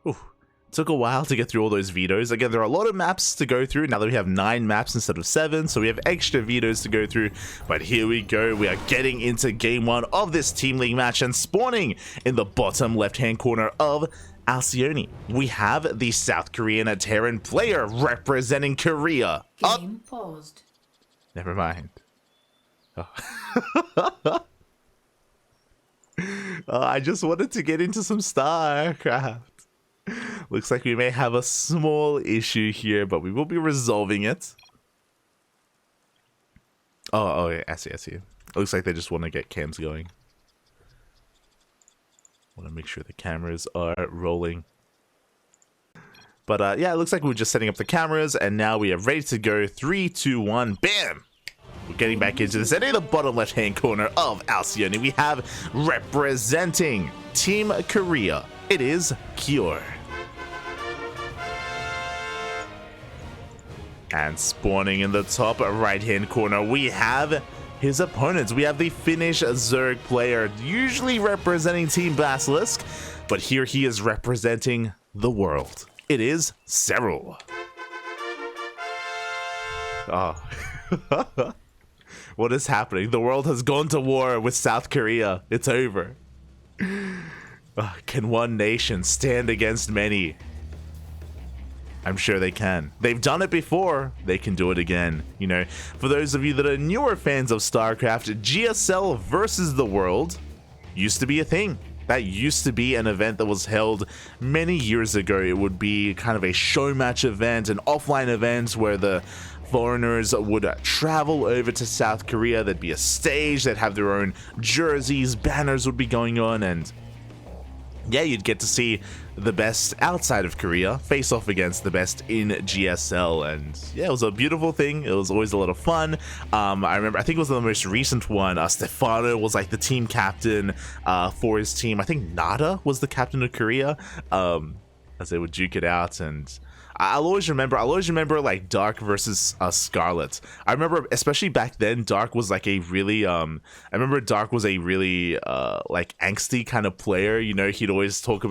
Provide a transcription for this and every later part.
Ooh, took a while to get through all those vetoes. Again, there are a lot of maps to go through now that we have 9 maps instead of 7, so we have extra vetoes to go through. But here we go, we are getting into game 1 of this Team League match, and spawning in the bottom left-hand corner of Alcyone, we have the South Korean Terran player representing Korea. Game paused. Never mind. Oh. I just wanted to get into some StarCraft. Looks like we may have a small issue here, but we will be resolving it. Oh yeah, I see. It looks like they just want to get cams going. Want to make sure the cameras are rolling. But yeah, it looks like we're just setting up the cameras, and now we are ready to go. 3, 2, 1, bam! We're getting back into this. And in the bottom left-hand corner of Alcyone, we have representing Team Korea. It is Cure. And spawning in the top right-hand corner, we have his opponents. We have the Finnish Zerg player, usually representing Team Basilisk, but here he is representing the world. It is Serral. Oh. What is happening? The world has gone to war with South Korea. It's over. Can one nation stand against many? I'm sure they can. They've done it before. They can do it again. You know, for those of you that are newer fans of StarCraft, GSL versus the world used to be a thing. That used to be an event that was held many years ago. It would be kind of a show match event, an offline event where the foreigners would travel over to South Korea. There'd be a stage, they'd have their own jerseys, banners would be going on, and yeah, you'd get to see the best outside of Korea face off against the best in GSL. And yeah, it was a beautiful thing. It was always a lot of fun. I remember, I think it was the most recent one, Stefano was like the team captain for his team. I think Nada was the captain of Korea, as they would duke it out. And I'll always remember like Dark versus Scarlet. I remember, especially back then, Dark was like a really I remember Dark was a really like angsty kind of player. You know, he'd always talk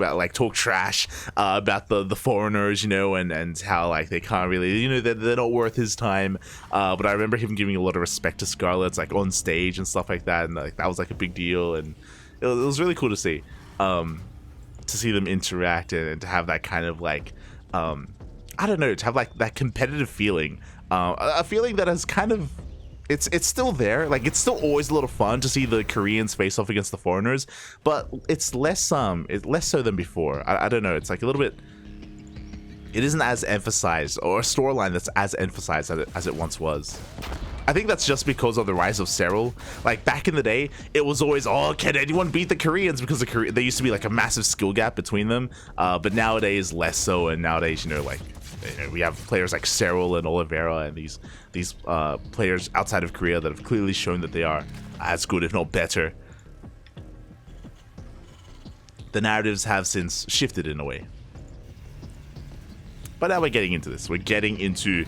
trash about the foreigners, you know, and how like they can't really, you know, they're not worth his time. But I remember him giving a lot of respect to Scarlet, like on stage and stuff like that, and like that was like a big deal, and it was really cool to see them interact and to have that kind of like I don't know, to have like that competitive feeling, a feeling that is kind of, it's still there. Like, it's still always a lot of fun to see the Koreans face off against the foreigners, but it's less so than before. I don't know, it's like a little bit, it isn't as emphasized, or a storyline that's as emphasized as it once was. I think that's just because of the rise of Serral. Like, back in the day, it was always, oh, can anyone beat the Koreans? Because there used to be like a massive skill gap between them, but nowadays less so. And nowadays, you know, like, we have players like Serral and Oliveira and these players outside of Korea that have clearly shown that they are as good, if not better. The narratives have since shifted in a way. But now we're getting into this. We're getting into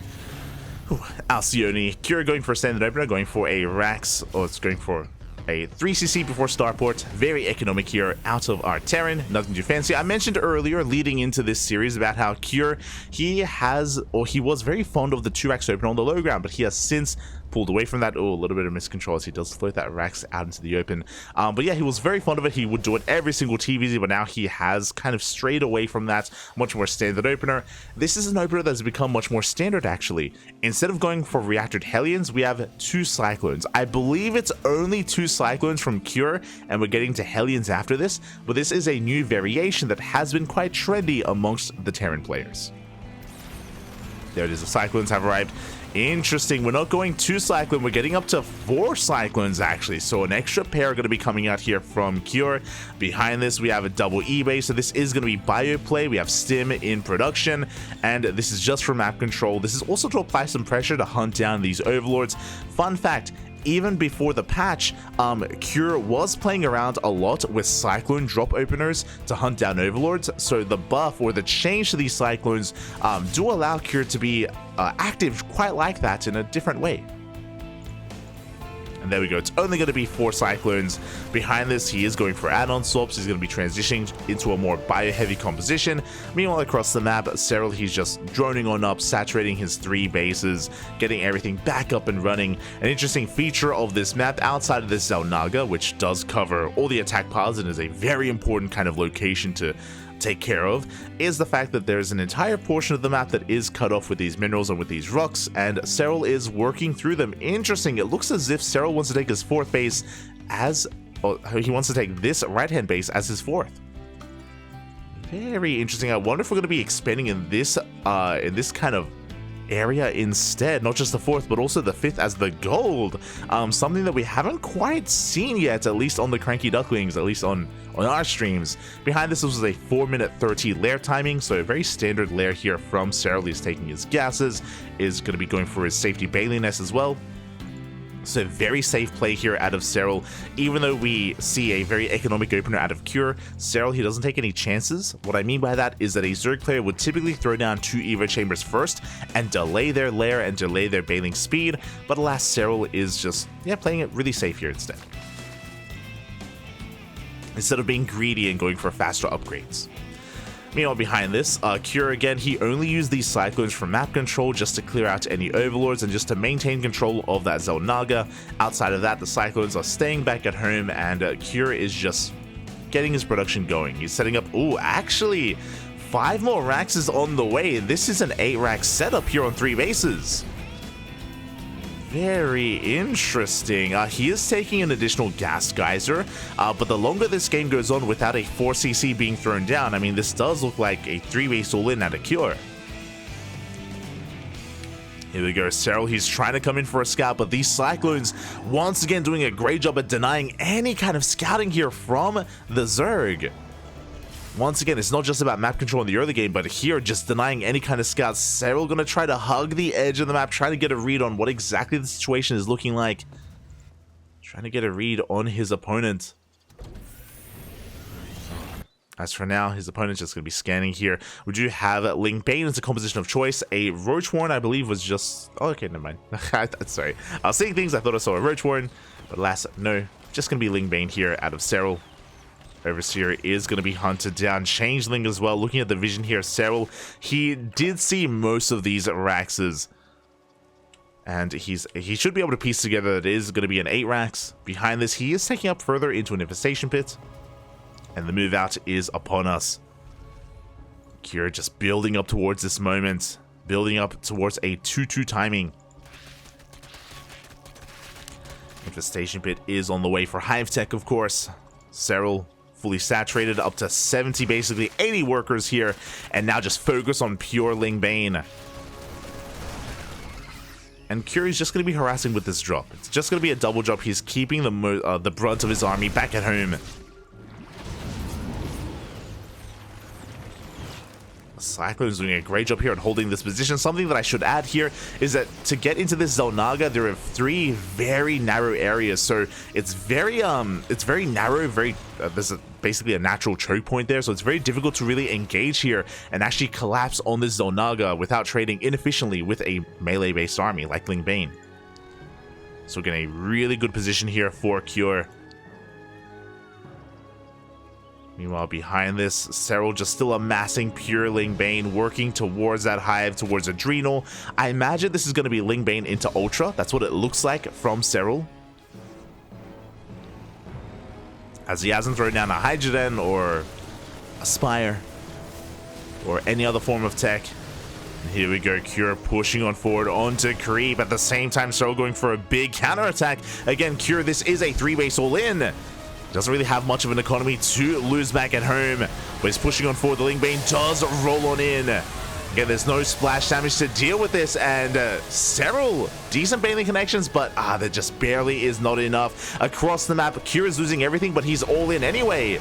Alcyone. Kira going for a standard opener, going for a Rax, or it's going for a 3cc before starport. Very economic here out of our Terran, nothing too fancy. I mentioned earlier leading into this series about how Cure, he was very fond of the 2-Rax opener on the low ground, but he has since pulled away from that. Oh, a little bit of miscontrol as he does float that Rax out into the open. But yeah, he was very fond of it. He would do it every single TVZ, but now he has kind of strayed away from that. Much more standard opener. This is an opener that's become much more standard, actually. Instead of going for reactored Hellions, we have 2 Cyclones. I believe it's only 2 Cyclones from Cure, and we're getting to Hellions after this, but this is a new variation that has been quite trendy amongst the Terran players. There it is, the Cyclones have arrived. Interesting, we're not going 2 Cyclone, we're getting up to 4 Cyclones actually, so an extra pair are going to be coming out here from Cure. Behind this we have a double eBay, so this is going to be bioplay. We have Stim in production, and this is just for map control. This is also to apply some pressure to hunt down these overlords. Fun fact, even before the patch, Cure was playing around a lot with Cyclone drop openers to hunt down overlords, so the buff or the change to these Cyclones do allow Cure to be active quite like that in a different way. And there we go. It's only going to be 4 Cyclones. Behind this, he is going for add-on swaps. He's going to be transitioning into a more bio-heavy composition. Meanwhile, across the map, Serral, he's just droning on up, saturating his 3 bases, getting everything back up and running. An interesting feature of this map, outside of this Xel'Naga, which does cover all the attack paths and is a very important kind of location to take care of, is the fact that there's an entire portion of the map that is cut off with these minerals and with these rocks, and Serral is working through them. Interesting. It looks as if Serral wants to take his 4th base as, or he wants to take this right-hand base as his 4th. Very interesting. I wonder if we're going to be expanding in this kind of area instead, not just the 4th but also the 5th as the gold, something that we haven't quite seen yet, at least on the CranKy Ducklings, at least on our streams. Behind this was a 4-minute 30 lair timing, so a very standard lair here from Serral. He's taking his gases, is going to be going for his safety Bailey nest as well. So very safe play here out of Serral. Even though we see a very economic opener out of Cure, Serral, he doesn't take any chances. What I mean by that is that a Zerg player would typically throw down 2 Evo Chambers first and delay their lair and delay their bailing speed, but alas, Serral is just, playing it really safe here instead. Instead of being greedy and going for faster upgrades. Meanwhile, behind this, Cure again, he only used these Cyclones for map control just to clear out any Overlords and just to maintain control of that Xel'Naga. Outside of that, the Cyclones are staying back at home, and Cure is just getting his production going. He's setting up, actually, 5 more racks is on the way. This is an 8-rack setup here on 3 bases. Very interesting. He is taking an additional gas geyser, but the longer this game goes on without a 4cc being thrown down, I mean, this does look like a 3-base all-in at a Cure. Here we go, Serral, he's trying to come in for a scout, but these Cyclones, once again, doing a great job at denying any kind of scouting here from the Zerg. Once again, it's not just about map control in the early game, but here, just denying any kind of scouts. Serral gonna try to hug the edge of the map, trying to get a read on what exactly the situation is looking like. Trying to get a read on his opponent. As for now, his opponent's just gonna be scanning here. We do have Ling Bane as a composition of choice. A Roach Warren, I believe, was just... Oh, okay, never mind. Sorry. I was seeing things, I thought I saw a Roach Warren, but alas, no. Just gonna be Ling Bane here out of Serral. Overseer is going to be hunted down. Changeling as well. Looking at the vision here, Serral, he did see most of these Raxes. And he should be able to piece together that it is going to be an 8 racks. Behind this, he is taking up further into an infestation pit. And the move out is upon us. Kira just building up towards this moment. Building up towards a 2-2 timing. Infestation pit is on the way for Hive Tech, of course. Serral fully saturated, up to 70, basically 80 workers here, and now just focus on pure Ling Bane. And Curie's just going to be harassing with this drop. It's just going to be a double drop. He's keeping the brunt of his army back at home. Cyclone's doing a great job here at holding this position. Something that I should add here is that to get into this Xel'Naga, there are 3 very narrow areas. So it's very narrow, there's basically a natural choke point there. So it's very difficult to really engage here and actually collapse on this Xel'Naga without trading inefficiently with a melee-based army like Ling Bane. So we're getting a really good position here for Cure. Meanwhile, behind this, Serral just still amassing pure Ling Bane, working towards that hive, towards Adrenal. I imagine this is going to be Ling Bane into Ultra. That's what it looks like from Serral. As he hasn't thrown down a Hydrogen or a Spire or any other form of tech. And here we go, Cure pushing on forward onto Creep. At the same time, Serral going for a big counterattack. Again, Cure, this is a 3-base all-in. Doesn't really have much of an economy to lose back at home, but he's pushing on forward. The Ling Bane does roll on in. Again, there's no splash damage to deal with this, and Serral, decent bailing connections, but that just barely is not enough. Across the map, Kira's losing everything, but he's all in anyway.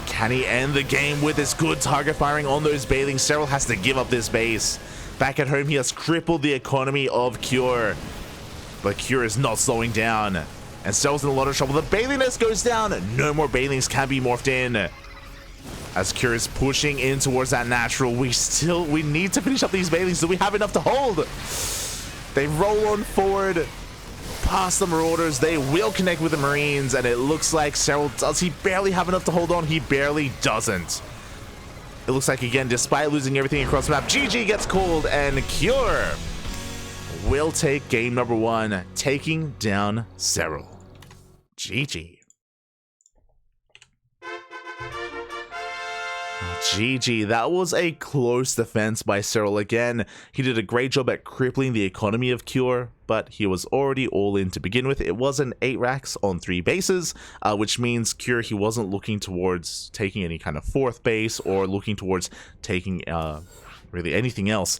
Can he end the game with this good target firing on those bailing? Serral has to give up this base. Back at home, he has crippled the economy of Cure, but Cure is not slowing down. And Serral's in a lot of trouble. The bailiness goes down. No more bailings can be morphed in. As Cure is pushing in towards that natural, we need to finish up these bailings. Do we have enough to hold? They roll on forward, past the Marauders. They will connect with the Marines, and it looks like Serral, does he barely have enough to hold on? He barely doesn't. It looks like, again, despite losing everything across the map, GG gets called, and Cure will take game number 1, taking down Serral. GG. GG, that was a close defense by Serral again. He did a great job at crippling the economy of Cure, but he was already all in to begin with. It was an 8 racks on 3 bases, which means Cure, he wasn't looking towards taking any kind of 4th base or looking towards taking really anything else.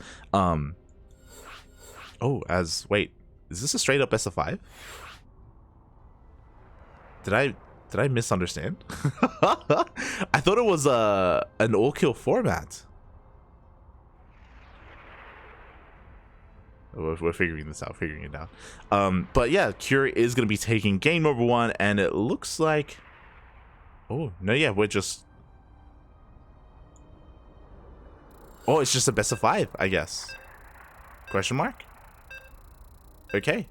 Wait, is this a straight up best of 5? Did I misunderstand? I thought it was an all-kill format. We're figuring this out, figuring it out. But yeah, Cure is going to be taking game number 1, and it looks like... Oh, no, yeah, we're just... Oh, it's just a best of 5, I guess. Question mark? Okay.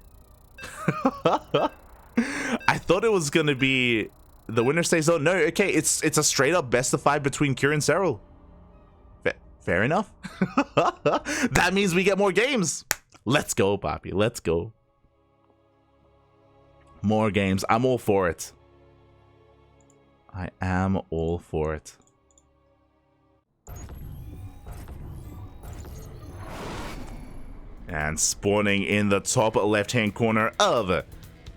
I thought it was going to be the winner stays on. No, okay, it's a straight up best of 5 between Cure and Serral. Fair enough. That means we get more games. Let's go, Poppy. Let's go. More games. I'm all for it. I am all for it. And spawning in the top left-hand corner of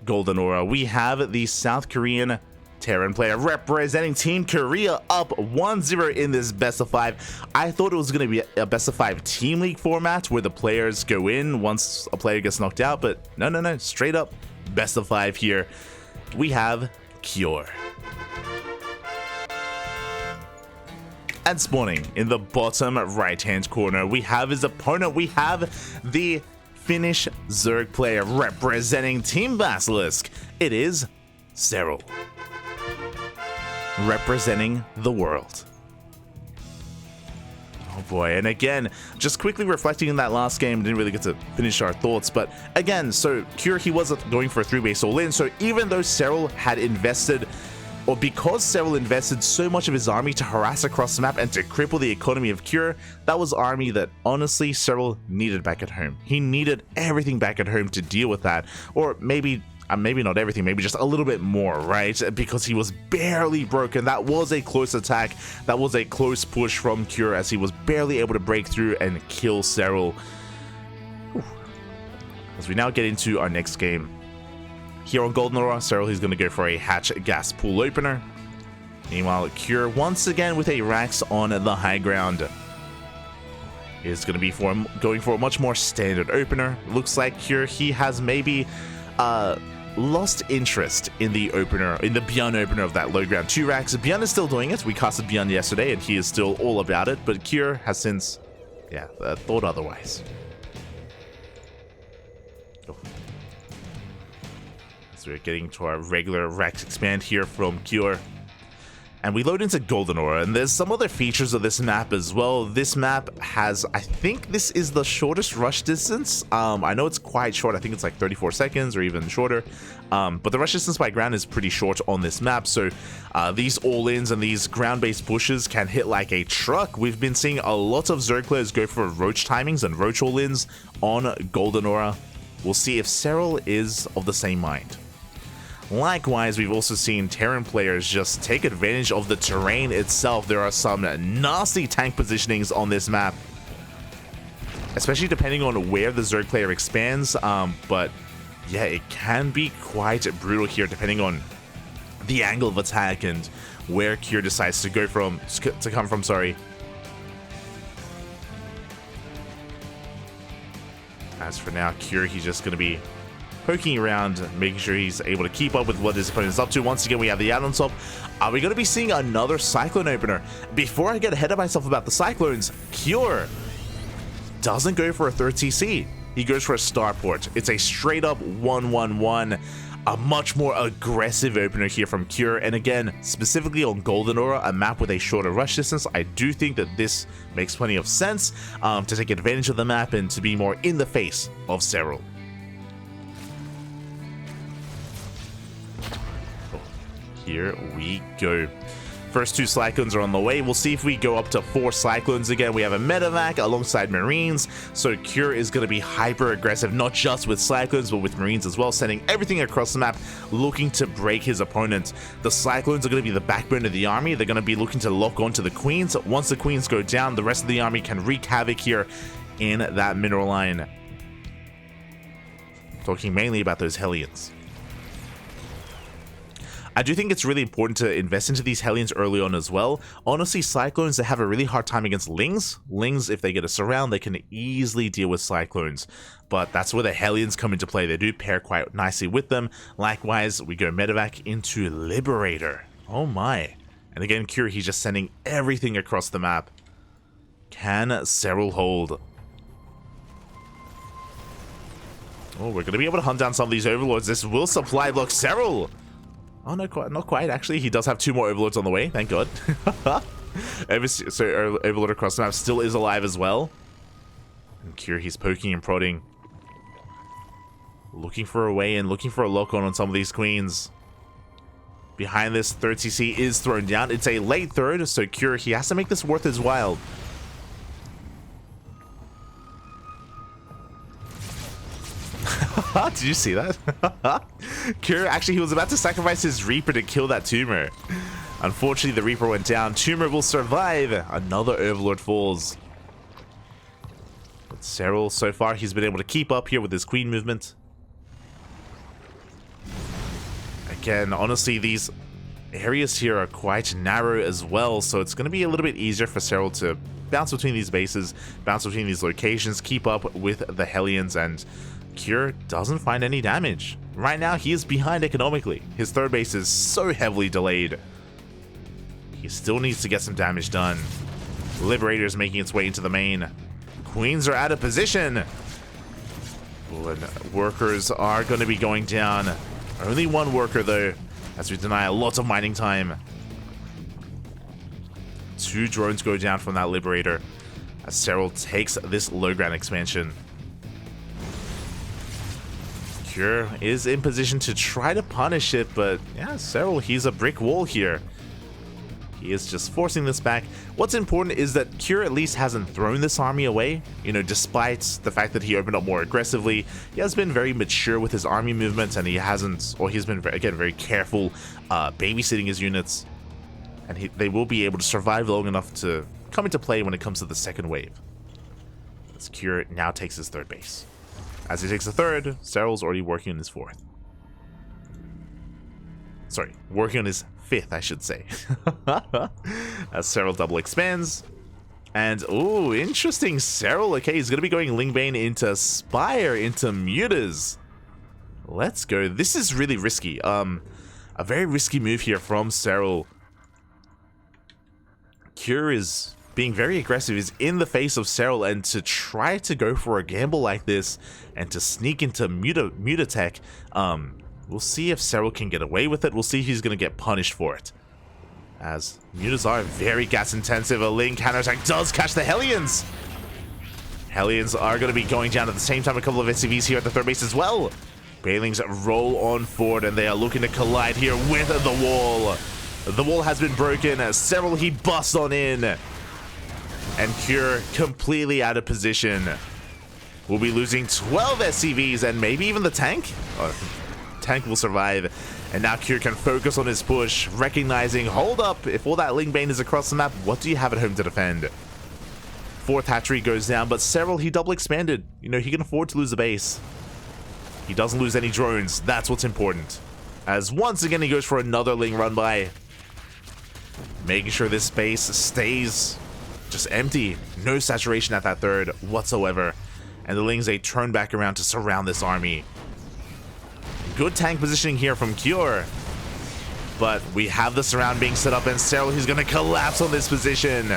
Golden Aura, we have the South Korean Terran player representing Team Korea, up 1-0 in this best of 5. I thought it was going to be a best of 5 team league format where the players go in once a player gets knocked out, but no, straight up best of 5 here. We have Cure. And spawning in the bottom right-hand corner, we have his opponent. We have the Finnish Zerg player representing Team Basilisk. It is Serral, representing the world. Oh boy, and again, just quickly reflecting in that last game, didn't really get to finish our thoughts, but again, so Cure, he wasn't going for a 3-base all-in, so even though Serral had invested, or because Serral invested so much of his army to harass across the map and to cripple the economy of Cure, that was army that honestly Serral needed back at home. He needed everything back at home to deal with that, or maybe not everything, maybe just a little bit more, right? Because he was barely broken. That was a close attack. That was a close push from Cure as he was barely able to break through and kill Serral. As we now get into our next game. Here on Golden Aura, Serral, he's going to go for a hatch gas pool opener. Meanwhile, Cure, once again with a Rax on the high ground, is going to be going for a much more standard opener. Looks like Cure, he has maybe lost interest in the opener, in the Bjorn opener of that low ground 2 racks. Bjorn is still doing it. We casted Bjorn yesterday, and he is still all about it, but Cure has since, thought otherwise. So we're getting to our regular Rax expand here from Cure. And we load into Golden Aura, and there's some other features of this map as well. This map has, I think this is the shortest rush distance. I know it's quite short. I think it's like 34 seconds or even shorter. But the rush distance by ground is pretty short on this map. So these all-ins and these ground-based pushes can hit like a truck. We've been seeing a lot of Zerg players go for Roach timings and Roach all-ins on Golden Aura. We'll see if Serral is of the same mind. Likewise, we've also seen Terran players just take advantage of the terrain itself. There are some nasty tank positionings on this map, especially depending on where the Zerg player expands. But yeah, it can be quite brutal here depending on the angle of attack and where Cure decides to come from. As for now, Cure, he's just going to be poking around, making sure he's able to keep up with what his opponent's up to. Once again, we have the ad on top. Are we going to be seeing another Cyclone opener? Before I get ahead of myself about the Cyclones, Cure doesn't go for a 3rd TC. He goes for a Starport. It's a straight up 1-1-1. A much more aggressive opener here from Cure. And again, specifically on Golden Aura, a map with a shorter rush distance, I do think that this makes plenty of sense to take advantage of the map and to be more in the face of Serral. here we go. First 2 Cyclones are on the way. We'll see if we go up to 4 Cyclones again. We have a Medevac alongside Marines, so Cure is going to be hyper aggressive, not just with Cyclones, but with Marines as well, sending everything across the map, looking to break his opponent. The Cyclones are going to be the backbone of the army. They're going to be looking to lock onto the Queens. Once the Queens go down, the rest of the army can wreak havoc here in that mineral line. Talking mainly about those Hellions. I do think it's really important to invest into these Hellions early on as well. Honestly, Cyclones, they have a really hard time against Lings. Lings, if they get a surround, they can easily deal with Cyclones. But that's where the Hellions come into play. They do pair quite nicely with them. Likewise, we go Medevac into Liberator. Oh my. And again, Cure, he's just sending everything across the map. Can Serral hold? Oh, we're going to be able to hunt down some of these Overlords. This will supply block Serral. Oh, no, not quite. Actually, he does have 2 more Overlords on the way. Thank God. So Overlord across the map still is alive as well. And Cure, he's poking and prodding. Looking for a way in, looking for a lock-on some of these Queens. Behind this, 3rd CC is thrown down. It's a late 3rd, so Cure, he has to make this worth his while. Did you see that? Cure, actually, he was about to sacrifice his Reaper to kill that Tumor. Unfortunately, the Reaper went down. Tumor will survive. Another Overlord falls. But Serral, so far, he's been able to keep up here with his Queen movement. Again, honestly, these areas here are quite narrow as well, so it's going to be a little bit easier for Serral to bounce between these bases, bounce between these locations, keep up with the Hellions, and Cure doesn't find any damage. Right now, he is behind economically. His 3rd base is so heavily delayed. He still needs to get some damage done. Liberator is making its way into the main. Queens are out of position. And workers are going to be going down. Only 1 worker, though, as we deny a lot of mining time. 2 drones go down from that Liberator as Serral takes this low ground expansion. Cure is in position to try to punish it, but yeah, Serral, he's a brick wall here. He is just forcing this back. What's important is that Cure at least hasn't thrown this army away. You know, despite the fact that he opened up more aggressively, he has been very mature with his army movements, and he hasn't, or he's been, again, very careful babysitting his units. And they will be able to survive long enough to come into play when it comes to the 2nd wave. As Cure now takes his 3rd base. As he takes the 3rd, Serral's already working on his 4th. Sorry, working on his 5th, I should say. As Serral double expands. And, ooh, interesting. Serral, okay, he's going to be going Lingbane into Spire, into Mutas. Let's go. This is really risky. A very risky move here from Serral. Cure is being very aggressive, is in the face of Serral, and to try to go for a gamble like this and to sneak into Mutatech, we'll see if Serral can get away with it. We'll see if he's going to get punished for it. As Mutas are very gas intensive, a Ling counterattack does catch the Hellions. Hellions are going to be going down at the same time. A couple of SCVs here at the 3rd base as well. Bailings roll on forward, and they are looking to collide here with the wall. The wall has been broken. Serral, he busts on in. And Cure completely out of position. We'll be losing 12 SCVs and maybe even the tank. Tank will survive. And now Cure can focus on his push, recognizing, hold up, if all that Lingbane is across the map, what do you have at home to defend? 4th hatchery goes down, but Serral, he double expanded. You know, he can afford to lose a base. He doesn't lose any drones. That's what's important. As once again, he goes for another Ling run by. Making sure this base stays just empty. No saturation at that 3rd whatsoever. And the Lings, they turn back around to surround this army. Good tank positioning here from Cure. But we have the surround being set up, and Serral, he's going to collapse on this position.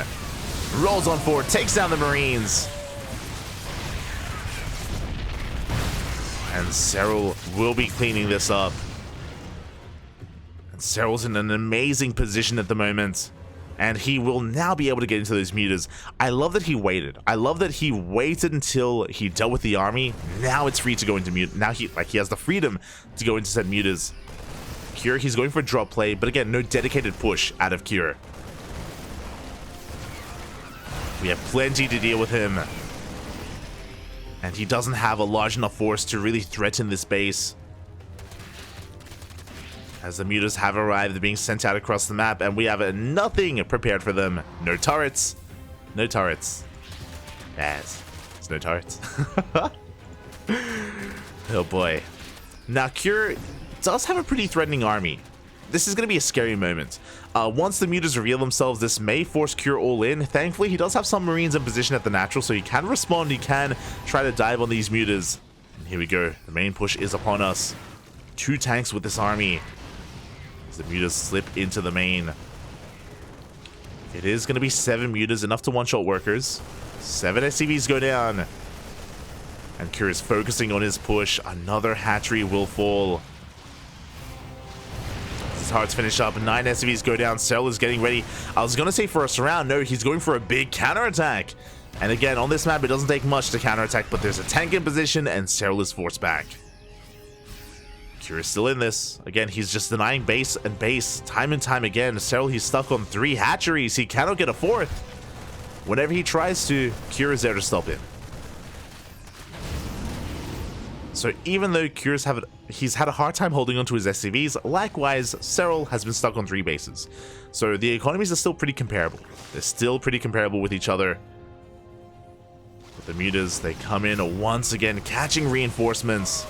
Rolls on forward, takes down the Marines. And Serral will be cleaning this up. And Serral's in an amazing position at the moment. And he will now be able to get into those mutas. I love that he waited. I love that he waited until he dealt with the army. Now it's free to go into mute. Now he has the freedom to go into said mutas. Cure, he's going for drop play, but again, no dedicated push out of Cure. We have plenty to deal with him. And he doesn't have a large enough force to really threaten this base. As the mutas have arrived, they're being sent out across the map, and we have nothing prepared for them. No turrets. No turrets. Yes. There's no turrets. Oh boy. Now, Cure does have a pretty threatening army. This is going to be a scary moment. Once the mutas reveal themselves, this may force Cure all in. Thankfully, he does have some marines in position at the natural, so he can respond. He can try to dive on these mutas. And here we go. The main push is upon us. 2 tanks with this army. As the mutas slip into the main. It is going to be 7 mutas, enough to one-shot workers. 7 SCVs go down. And Cure is focusing on his push. Another hatchery will fall. It's hard to finish up. 9 SCVs go down. Serral is getting ready. I was going to say for a surround. No, he's going for a big counterattack. And again, on this map, it doesn't take much to counterattack, but there's a tank in position, and Serral is forced back. Cure is still in this. Again, he's just denying base and base time and time again. Serral, he's stuck on 3 hatcheries. He cannot get a 4th. Whenever he tries to, Cure is there to stop him. So even though he's had a hard time holding onto his SCVs, likewise, Serral has been stuck on 3 bases. So the economies are still pretty comparable. They're still pretty comparable with each other. But the mutas, they come in once again, catching reinforcements.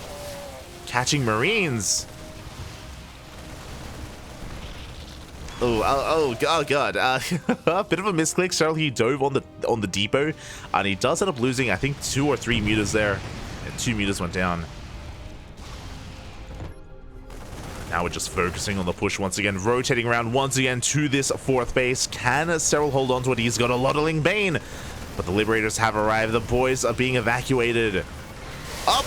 Catching marines. Oh god. A bit of a misclick. Serral, he dove on the depot, and he does end up losing, I think, 2 or 3 mutas there. And 2 mutas went down. Now we're just focusing on the push once again, rotating around once again to this 4th base. Can Serral hold on to it? He's got a lot of Ling Bane, but the Liberators have arrived. The boys are being evacuated. Up.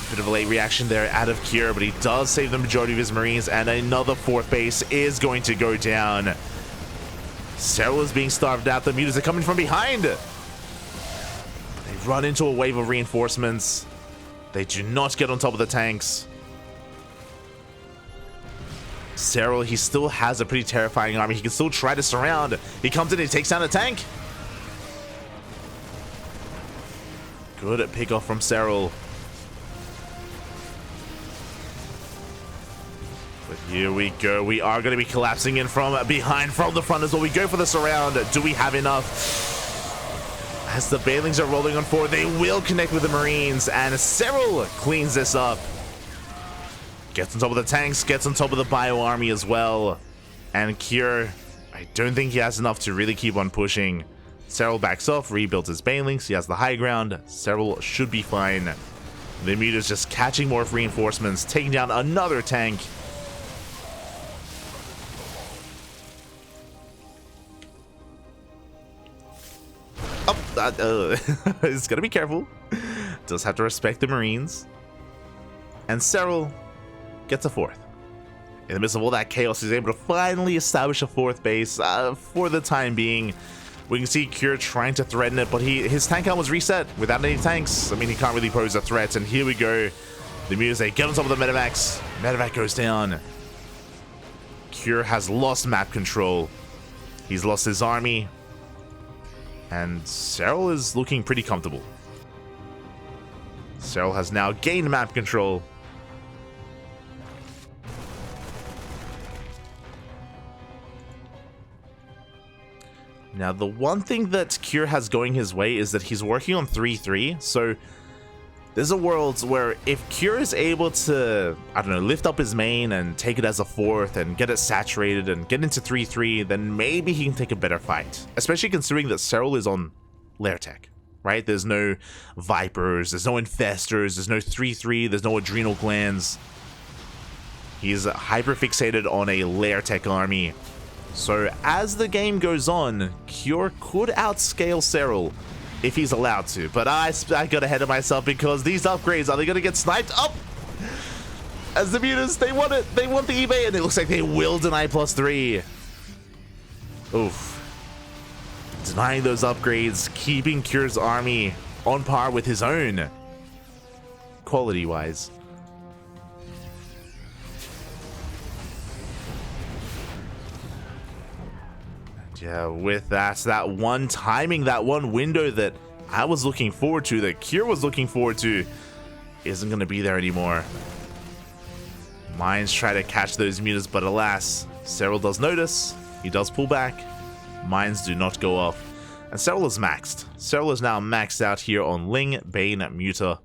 Bit of a late reaction there out of Cure, but he does save the majority of his marines, and another 4th base is going to go down. Serral is being starved out. The mutas are coming from behind. They run into a wave of reinforcements. They do not get on top of the tanks. Serral, he still has a pretty terrifying army. He can still try to surround. He comes in and he takes down a tank. Good at pick off from Serral. But here we go. We are going to be collapsing in from behind, from the front as well. We go for the surround. Do we have enough? As the Banelings are rolling on forward, they will connect with the Marines, and Serral cleans this up. Gets on top of the tanks, gets on top of the bio army as well. And Cure, I don't think he has enough to really keep on pushing. Serral backs off, rebuilds his Banelings. He has the high ground. Serral should be fine. The mutas just catching more reinforcements, taking down another tank. He's gotta be careful. Does have to respect the Marines. And Serral gets a 4th. In the midst of all that chaos, he's able to finally establish a 4th base for the time being. We can see Cure trying to threaten it, but his tank count was reset without any tanks. I mean, he can't really pose a threat. And here we go. The mutas, they get on top of the medevacs. Medevac goes down. Cure has lost map control. He's lost his army. And Serral is looking pretty comfortable. Serral has now gained map control. Now, the one thing that Cure has going his way is that he's working on 3-3. So there's a world where if Cure is able to, I don't know, lift up his main and take it as a 4th and get it saturated and get into 3-3, then maybe he can take a better fight. Especially considering that Serral is on Lair Tech, right? There's no Vipers, there's no Infestors, there's no 3-3, there's no Adrenal Glands. He's hyper fixated on a Lair Tech army. So as the game goes on, Cure could outscale Serral if he's allowed to, but I got ahead of myself because these upgrades, are they going to get sniped up? As the mutas, they want it. They want the eBay, and it looks like they will deny +3. Oof. Denying those upgrades, keeping Cure's army on par with his own, quality-wise. Yeah, with that one timing, that one window that I was looking forward to, that Cure was looking forward to, isn't going to be there anymore. Mines try to catch those mutas, but alas, Serral does notice. He does pull back. Mines do not go off. And Serral is maxed. Serral is now maxed out here on Ling, Bane, Muta.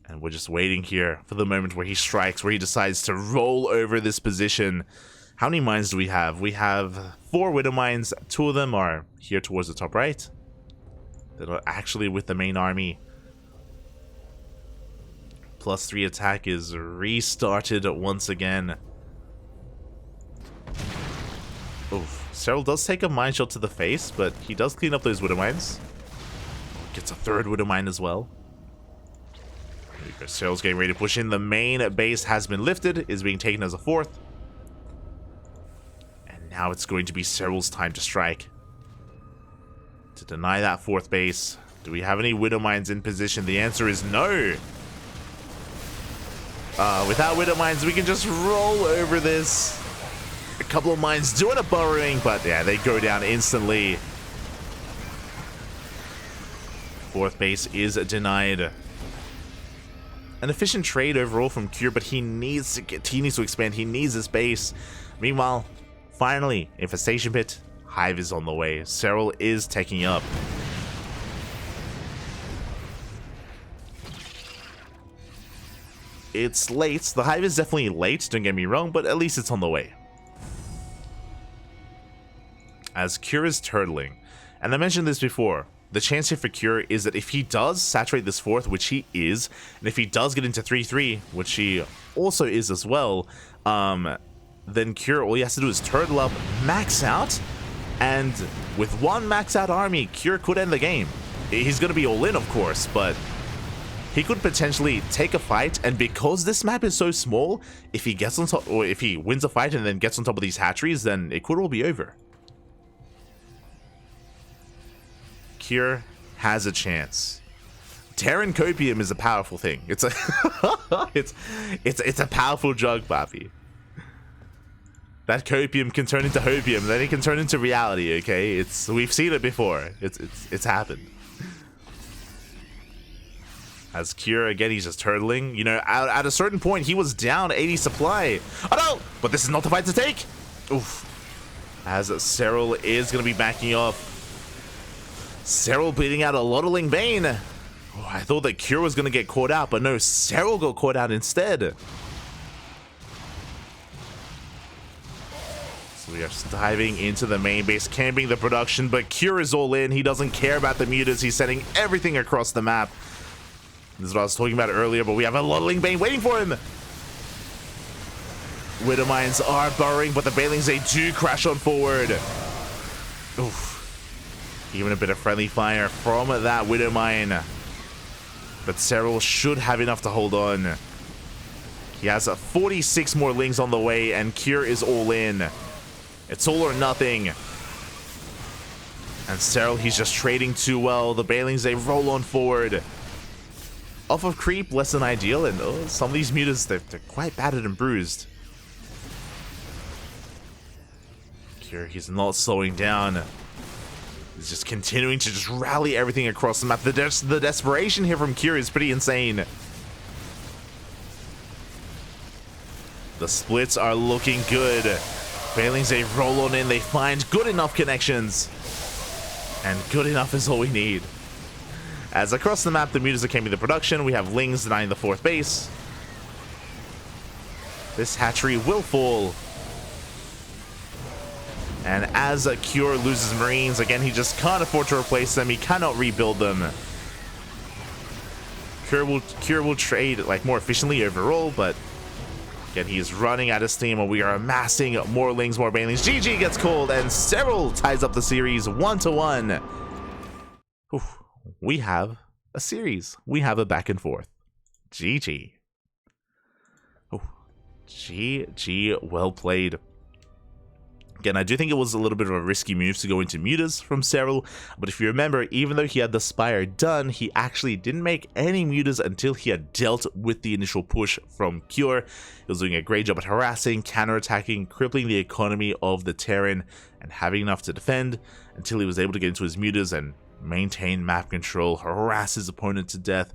And we're just waiting here for the moment where he strikes, where he decides to roll over this position. How many mines do we have? We have 4 Widow mines. 2 of them are here towards the top right. They're not actually with the main army. +3 attack is restarted once again. Oof. Serral does take a mine shot to the face, but he does clean up those Widow mines. Gets a 3rd Widow mine as well. There you go. Serral's getting ready to push in. The main base has been lifted, is being taken as a 4th. And now it's going to be Serral's time to strike. To deny that 4th base. Do we have any Widow mines in position? The answer is no. Without Widow mines, we can just roll over this. A couple of mines doing a burrowing, but yeah, they go down instantly. 4th base is denied. An efficient trade overall from Cure, but he needs to expand. He needs this base. Meanwhile, finally, Infestation Pit, Hive is on the way. Serral is taking up. It's late. The Hive is definitely late, don't get me wrong, but at least it's on the way. As Cure is turtling, and I mentioned this before, the chance here for Cure is that if he does saturate this 4th, which he is, and if he does get into 3-3, which he also is as well, then Cure, all he has to do is turtle up, max out, and with one max out army, Cure could end the game. He's going to be all in, of course, but he could potentially take a fight, and because this map is so small, if he gets on top, or if he wins a fight and then gets on top of these hatcheries, then it could all be over. Cure has a chance. Terran Copium is a powerful thing. It's a it's a powerful drug, Bobby. That copium can turn into hopium, then it can turn into reality. Okay, we've seen it before. It's happened. As Cure, again, he's just turtling. You know, at a certain point, he was down 80 supply. Oh no! But this is not the fight to take! Oof. As Serral is going to be backing off. Serral beating out a lot of Ling Bane. Oh, I thought that Cure was going to get caught out, but no, Serral got caught out instead. So we are just diving into the main base, camping the production, but Cure is all in. He doesn't care about the mutas. He's sending everything across the map. This is what I was talking about earlier, but we have a lot of Ling Bane waiting for him. Widow mines are burrowing, but the Banelings, they do crash on forward. Oof. Even a bit of friendly fire from that Widow mine. But Serral should have enough to hold on. He has 46 more Lings on the way, and Cure is all in. It's all or nothing. And Serral, he's just trading too well. The Banelings, they roll on forward. Off of creep, less than ideal, and some of these mutas, they're quite battered and bruised. Cure, he's not slowing down. He's just continuing to just rally everything across the map. The desperation here from Cure is pretty insane. The splits are looking good. Banelings, they roll on in, they find good enough connections. And good enough is all we need. As across the map, the mutas are camping the production. We have Lings denying the 4th base. This hatchery will fall. And as Cure loses Marines, again, he just can't afford to replace them. He cannot rebuild them. Cure will trade like more efficiently overall, but again, he is running out of steam, and we are amassing more Lings, more Banelings. GG gets called, and Serral ties up the series 1-1. We have a series. We have a back and forth. GG. GG, well played. Again, I do think it was a little bit of a risky move to go into mutas from Serral, but if you remember, even though he had the Spire done, he actually didn't make any mutas until he had dealt with the initial push from Cure. He was doing a great job at harassing, counterattacking, crippling the economy of the Terran, and having enough to defend until he was able to get into his mutas and maintain map control, harass his opponent to death.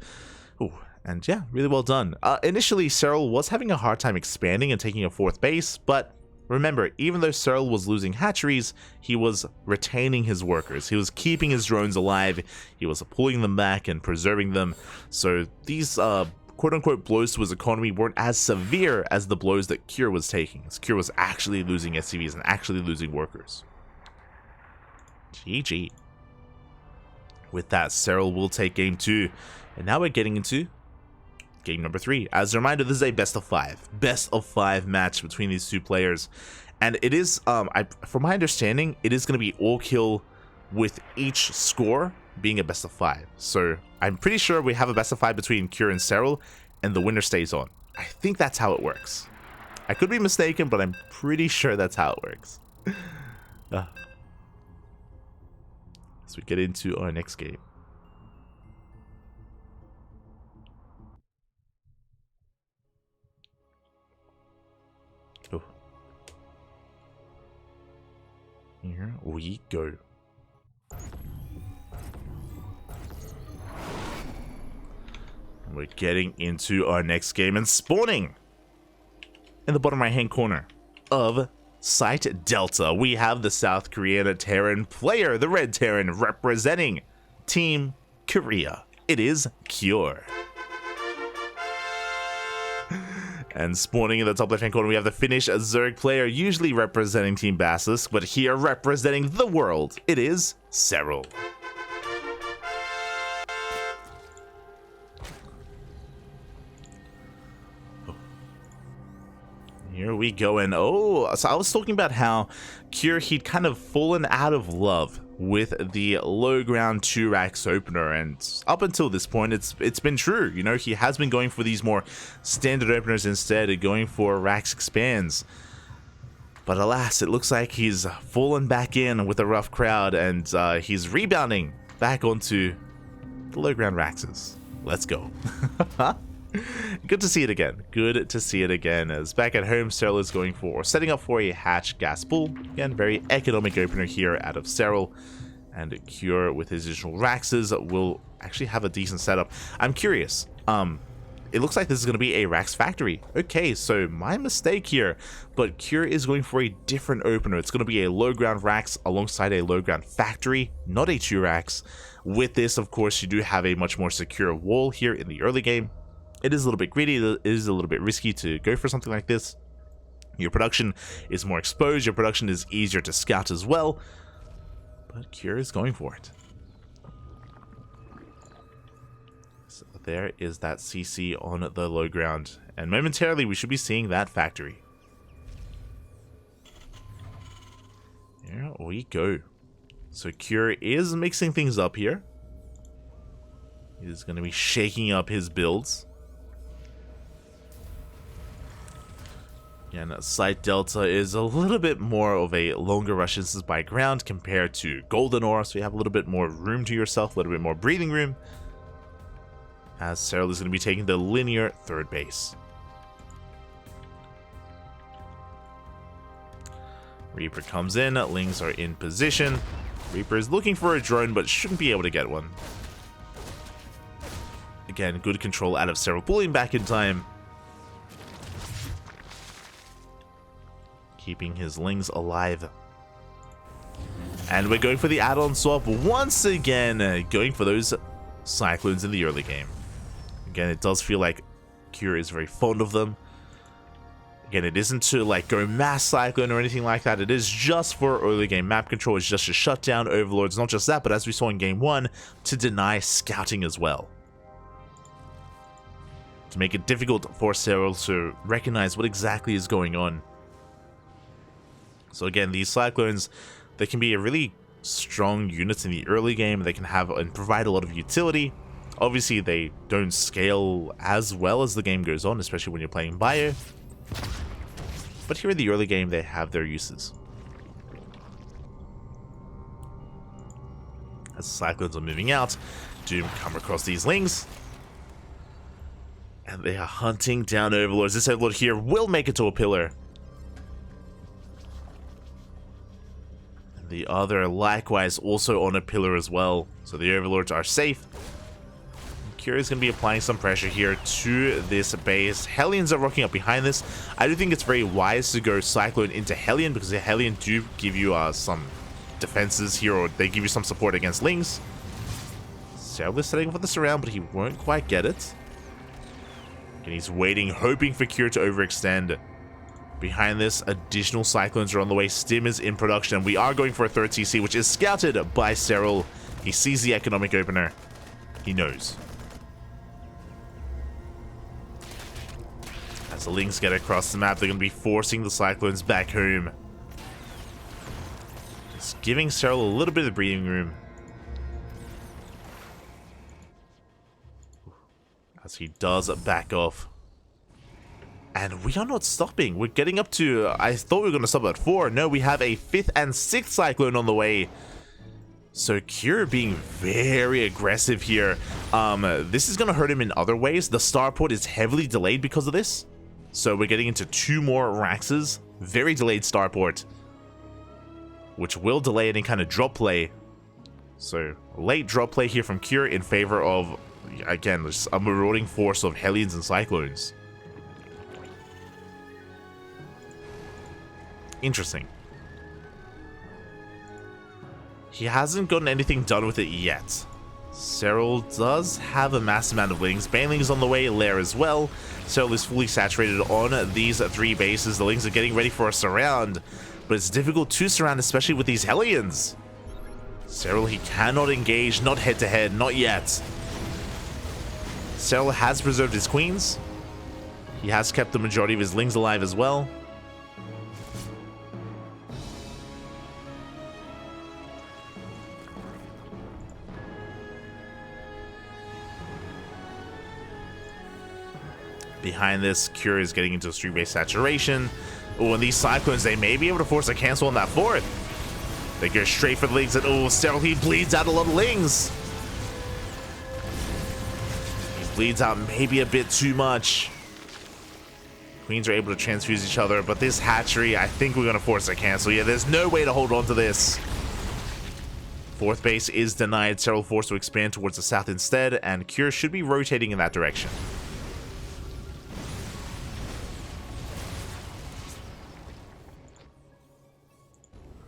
Ooh, and yeah, really well done. Initially, Serral was having a hard time expanding and taking a 4th base, but remember, even though Serral was losing hatcheries, he was retaining his workers. He was keeping his drones alive. He was pulling them back and preserving them. So these quote-unquote blows to his economy weren't as severe as the blows that Cure was taking, as Cure was actually losing SCVs and actually losing workers. GG. With that, Serral will take game 2. And now we're getting into game number 3. As a reminder, this is a best of 5 match between these 2 players, and it is from my understanding, it is going to be all kill with each score being a best of 5. So I'm pretty sure we have a best of 5 between Cure and Serral, and the winner stays on. I think that's how it works. I could be mistaken, but I'm pretty sure that's how it works. So we get into our next game. Here we go. We're getting into our next game, and spawning in the bottom right hand corner of Site Delta, we have the South Korean Terran player, the Red Terran, representing Team Korea. It is Cure. And spawning in the top left-hand corner, we have the Finnish Zerg player, usually representing Team Basilisk, but here representing the world, it is Serral. Here we go, and so I was talking about how Cure, he'd kind of fallen out of love with the low ground 2-racks opener, and up until this point it's been true. You know, he has been going for these more standard openers instead of going for racks expands. But alas, it looks like he's fallen back in with a rough crowd, and he's rebounding back onto the low ground racks. Let's go. Good to see it again. Good to see it again. As back at home, Serral is going for setting up for a hatch gas pool. Again, very economic opener here out of Serral. And Cure with his additional Raxes will actually have a decent setup. I'm curious. It looks like this is going to be a Rax factory. Okay, so my mistake here. But Cure is going for a different opener. It's going to be a low ground Rax alongside a low ground factory, not a 2-Rax. With this, of course, you do have a much more secure wall here in the early game. It is a little bit greedy, it is a little bit risky to go for something like this. Your production is more exposed, your production is easier to scout as well, but Cure is going for it. So there is that CC on the low ground, and momentarily we should be seeing that factory. Here we go. So Cure is mixing things up here. He's going to be shaking up his builds. And Site Delta is a little bit more of a longer rush distance by ground compared to Golden Ore, so you have a little bit more room to yourself, a little bit more breathing room. As Serral is going to be taking the linear 3rd base. Reaper comes in, Lings are in position. Reaper is looking for a drone, but shouldn't be able to get one. Again, good control out of Serral, pulling back in time. Keeping his Lings alive. And we're going for the add-on swap once again, going for those Cyclones in the early game. Again, it does feel like Cure is very fond of them. Again, it isn't to like go mass Cyclone or anything like that. It is just for early game map control. It's just to shut down Overlords. Not just that, but as we saw in game 1, to deny scouting as well. To make it difficult for Serral to recognize what exactly is going on. So again, these Cyclones, they can be a really strong units in the early game. They can have and provide a lot of utility. Obviously, they don't scale as well as the game goes on, especially when you're playing Bio. But here in the early game, they have their uses. As the Cyclones are moving out, Doom come across these Lings. And they are hunting down Overlords. This Overlord here will make it to a pillar. And the other likewise also on a pillar as well. So the Overlords are safe. Curious going to be applying some pressure here to this base. Hellions are rocking up behind this. I do think it's very wise to go Cyclone into Hellion, because the Hellion do give you some defenses here, or they give you some support against Lings. Serral is setting for the surround, but he won't quite get it. And he's waiting, hoping for Cure to overextend. Behind this, additional Cyclones are on the way. Stim is in production, and we are going for a third TC, which is scouted by Serral. He sees the economic opener. He knows. As the Lings get across the map, they're going to be forcing the Cyclones back home. Just giving Serral a little bit of breathing room. As he does back off. And we are not stopping. We're getting up to... I thought we were going to stop at 4. No, we have a 5th and 6th Cyclone on the way. So Cure being very aggressive here. This is going to hurt him in other ways. The starport is heavily delayed because of this. So we're getting into 2 more Raxes. Very delayed starport. Which will delay any kind of drop play. So late drop play here from Cure in favor of, again, just a marauding force of Hellions and Cyclones. Interesting. He hasn't gotten anything done with it yet. Serral does have a massive amount of Lings. Baneling is on the way, Lair as well. Serral is fully saturated on these 3 bases. The Lings are getting ready for a surround, but it's difficult to surround, especially with these Hellions. Serral, he cannot engage, not head-to-head, not yet. Serral has preserved his queens. He has kept the majority of his Lings alive as well. Behind this, Cure is getting into a street-based saturation. Oh, and these Cyclones, they may be able to force a cancel on that 4th. They go straight for the Lings, and oh, Serral, he bleeds out a lot of Lings. He bleeds out maybe a bit too much. Queens are able to transfuse each other, but this hatchery, I think we're going to force a cancel. Yeah, there's no way to hold on to this. 4th base is denied. Serral forced to expand towards the south instead, and Cure should be rotating in that direction.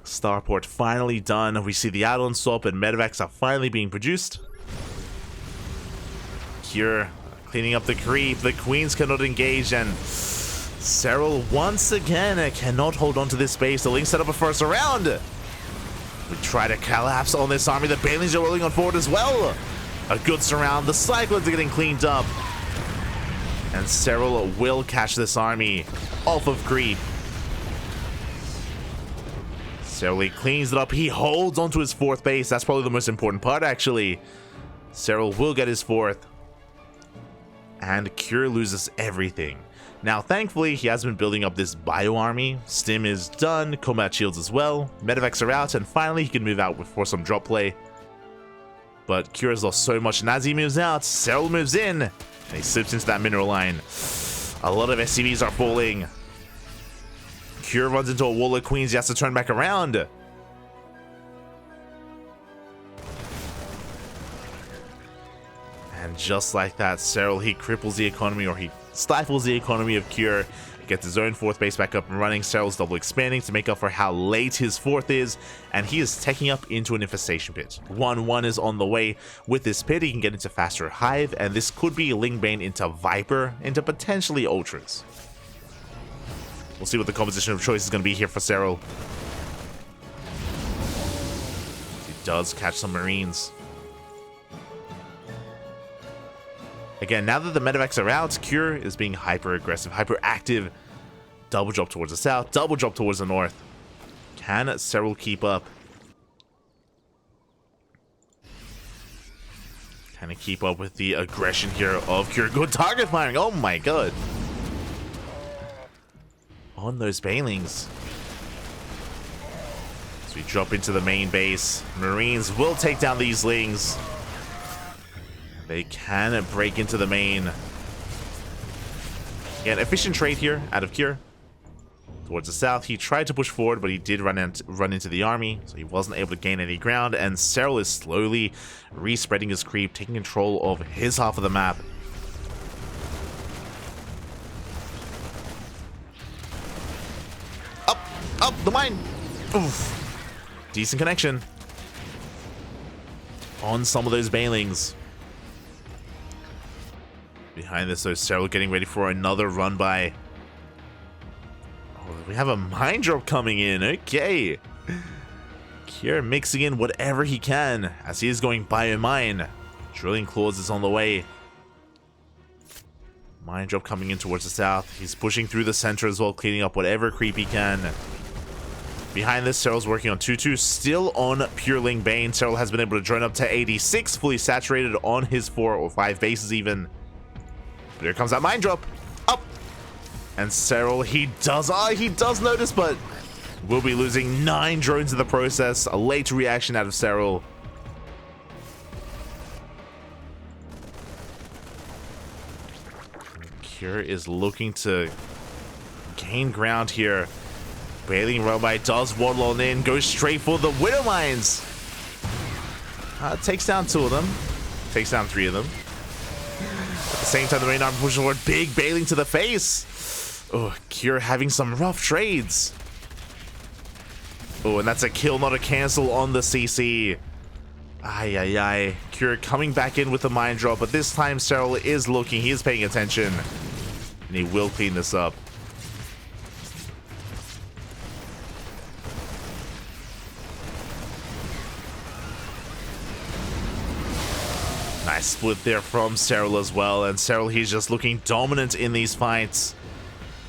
Starport finally done. We see the add-on swap and medevacs are finally being produced. Cure cleaning up the creep. The queens cannot engage, and Serral once again cannot hold on to this space. The Lings set up a first round. We try to collapse on this army. The Banelings are rolling on forward as well. A good surround. The Cyclones are getting cleaned up. And Serral will catch this army off of creep. Serral cleans it up. He holds onto his 4th base. That's probably the most important part, actually. Serral will get his 4th. And Cure loses everything. Now, thankfully, he has been building up this bio army. Stim is done. Combat shields as well. Medevacs are out. And finally, he can move out for some drop play. But Cure has lost so much. And as he moves out, Serral moves in. And he slips into that mineral line. A lot of SCVs are falling. Cure runs into a wall of queens. He has to turn back around. And just like that, Serral, he cripples the economy, or he stifles the economy of Cure. He gets his own 4th base back up and running. Serral's double expanding to make up for how late his 4th is. And he is taking up into an infestation pit. 1-1 is on the way. With this pit, he can get into faster Hive. And this could be Lingbane into Viper, into potentially Ultras. We'll see what the composition of choice is going to be here for Serral. He does catch some Marines. Again, now that the medevacs are out, Cure is being hyper-aggressive, hyper-active. Double drop towards the south, double drop towards the north. Can Serral keep up? Can he keep up with the aggression here of Cure? Good target firing, oh my god. On those Banelings. So we drop into the main base. Marines will take down these Lings. They can break into the main. Again, efficient trade here out of Cure. Towards the south, he tried to push forward, but he did run into the army, so he wasn't able to gain any ground, and Serral is slowly respreading his creep, taking control of his half of the map. Up, the mine! Oof. Decent connection. On some of those Banelings. Behind this, though, Serral getting ready for another run by. Oh, we have a mine drop coming in. Okay. Cure mixing in whatever he can as he is going by a mine. Drilling claws is on the way. Mine drop coming in towards the south. He's pushing through the center as well, cleaning up whatever creep he can. Behind this, Serral's working on 2-2, still on Pure Ling Bane. Serral has been able to drone up to 86, fully saturated on his 4 or 5 bases even. But here comes that mine drop. Up! And Serral, he does notice, but will be losing 9 drones in the process. A late reaction out of Serral. Cure is looking to gain ground here. Baling Robot does waddle on in, goes straight for the Widow Mines. Takes down 2 of them. Takes down 3 of them. At the same time, the main arm pushes forward. Big Baling to the face. Oh, Cure having some rough trades. Oh, and that's a kill, not a cancel on the CC. Ay. Cure coming back in with the mine drop, but this time Serral is looking. He is paying attention. And he will clean this up. Nice split there from Serral as well, and Serral, he's just looking dominant in these fights.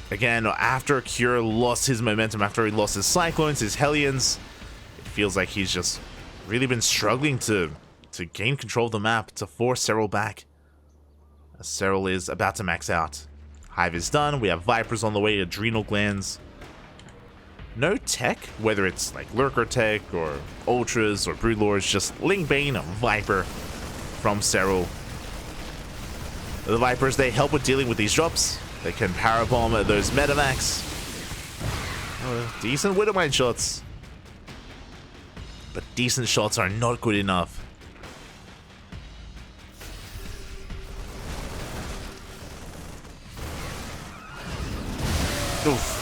Again, after Cure lost his momentum, after he lost his Cyclones, his Hellions, it feels like he's just really been struggling to gain control of the map, to force Serral back. As Serral is about to max out. Hive is done, we have Vipers on the way, Adrenal Glands. No tech, whether it's like Lurker tech, or Ultras, or Broodlords, just Ling Bane, Viper from Serral. The Vipers, they help with dealing with these drops. They can power bomb those Metamax. Decent Widowmine shots. But decent shots are not good enough. Oof.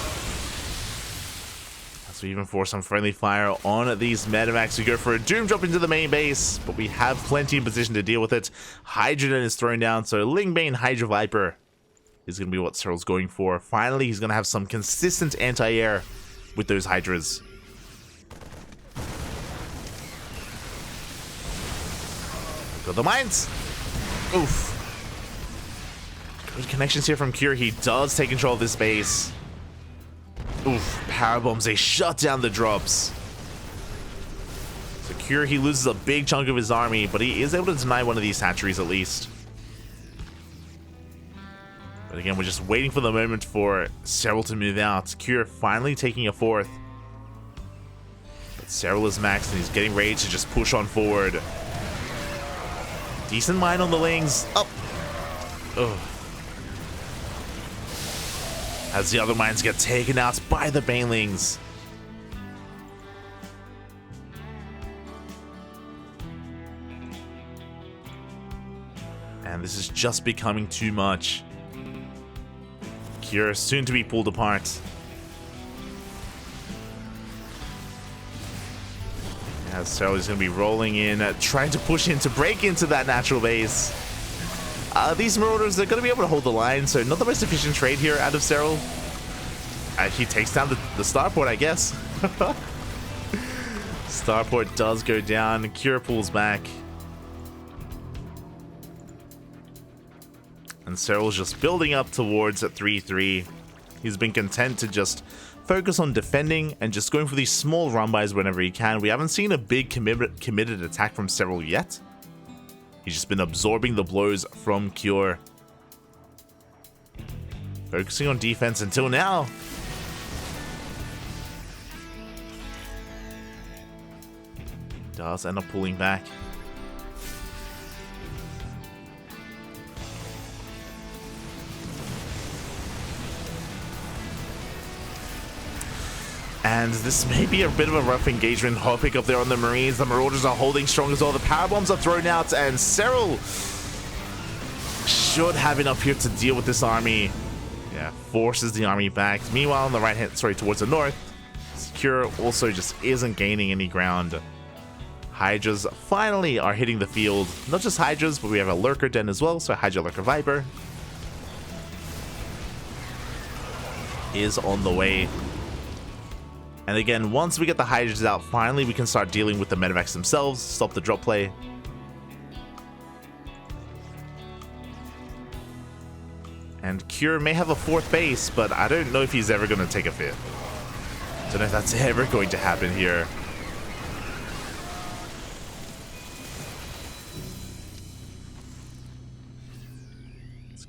So even for some friendly fire on these Metamax, we go for a Doom drop into the main base, but we have plenty in position to deal with it. Hydrogen is thrown down, so Lingbane Hydra Viper is going to be what Serral's going for. Finally, he's going to have some consistent anti-air with those Hydras. Got the mines. Oof. Good connections here from Cure. He does take control of this base. Oof, power bombs, they shut down the drops. So Cure, he loses a big chunk of his army, but he is able to deny one of these hatcheries at least. But again, we're just waiting for the moment for Serral to move out. Cure finally taking a 4th. But Serral is maxed and he's getting ready to just push on forward. Decent mine on the Lings. Up. Ugh. As the other mines get taken out by the Banelings. And this is just becoming too much. Cure soon to be pulled apart. As Serral is going to be rolling in, trying to push in to break into that natural base. These Marauders, they're going to be able to hold the line, so not the most efficient trade here out of Serral. He takes down the starport, I guess. Starport does go down. Cure pulls back. And Serral's just building up towards a 3-3. He's been content to just focus on defending and just going for these small run-bys whenever he can. We haven't seen a big committed attack from Serral yet. He's just been absorbing the blows from Cure. Focusing on defense until now. does end up pulling back. And this may be a bit of a rough engagement. Hot pick up there on the Marines. The Marauders are holding strong as well. The power bombs are thrown out, and Serral should have enough here to deal with this army. Yeah, forces the army back. Meanwhile, on the right hand, sorry, towards the north, Secure also just isn't gaining any ground. Hydras finally are hitting the field. Not just Hydras, but we have a Lurker Den as well. So Hydra Lurker Viper is on the way. And again, once we get the Hydras out, finally we can start dealing with the medevacs themselves, stop the drop play. And Cure may have a 4th base, but I don't know if he's ever going to take a 5th. Don't know if that's ever going to happen here.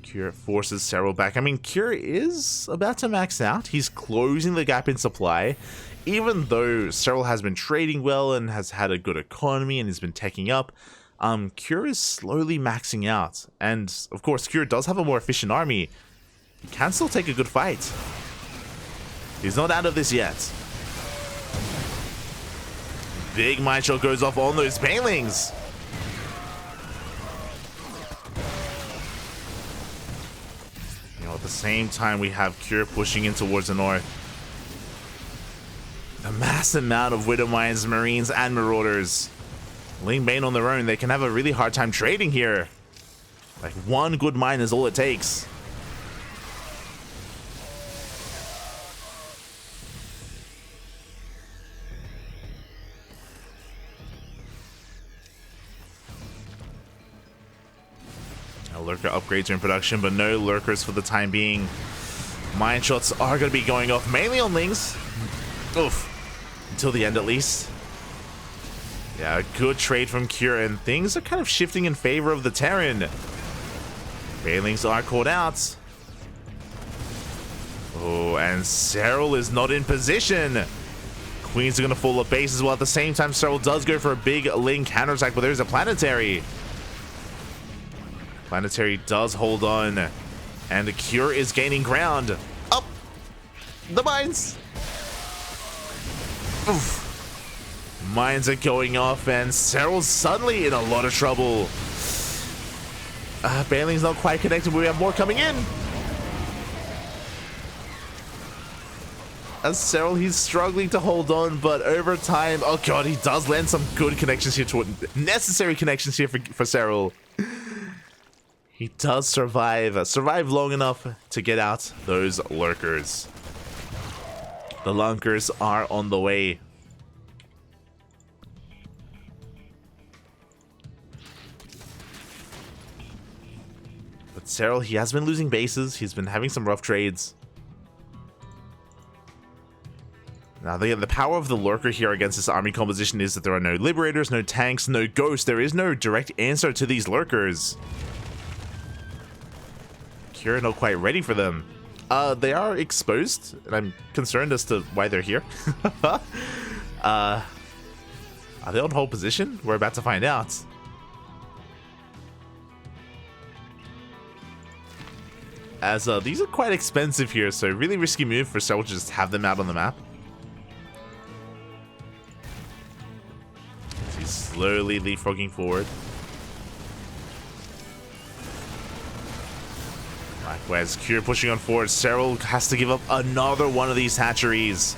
Cure forces Serral back. I mean, Cure is about to max out. He's closing the gap in supply. Even though Serral has been trading well and has had a good economy and has been teching up, Cure is slowly maxing out. And, of course, Cure does have a more efficient army. He can still take a good fight. He's not out of this yet. Big Mind Shot goes off on those Banelings. At the same time, we have Cure pushing in towards the north. The massive amount of Widow Mines, Marines, and Marauders. Ling Bane on their own, they can have a really hard time trading here. Like, one good mine is all it takes. Lurker upgrades are in production, but no Lurkers for the time being. Mine shots are going to be going off, mainly on Lings. Oof. Until the end, at least. Yeah, a good trade from Cure, and things are kind of shifting in favor of the Terran. Banelings are caught out. Oh, and Serral is not in position. Queens are going to fall at base as well. At the same time, Serral does go for a big Ling counterattack, but there's a Planetary. Planetary does hold on, and the Cure is gaining ground. Up the mines. Oof. Mines are going off, and Serral's suddenly in a lot of trouble. Baneling's not quite connected, but we have more coming in. As Serral, he's struggling to hold on, but over time, oh god, he does land some good connections here, necessary connections here for Serral. He does survive long enough to get out those Lurkers. The Lunkers are on the way. But Serral, he has been losing bases. He's been having some rough trades. Now, the power of the Lurker here against this army composition is that there are no Liberators, no tanks, no Ghosts. There is no direct answer to these Lurkers. Cure not quite ready for them. They are exposed, and I'm concerned as to why they're here. Are they on hold position? We're about to find out. As these are quite expensive here, so really risky move for Serral to just have them out on the map. He's slowly leapfrogging forward. Likewise, Cure pushing on forward. Serral has to give up another one of these hatcheries.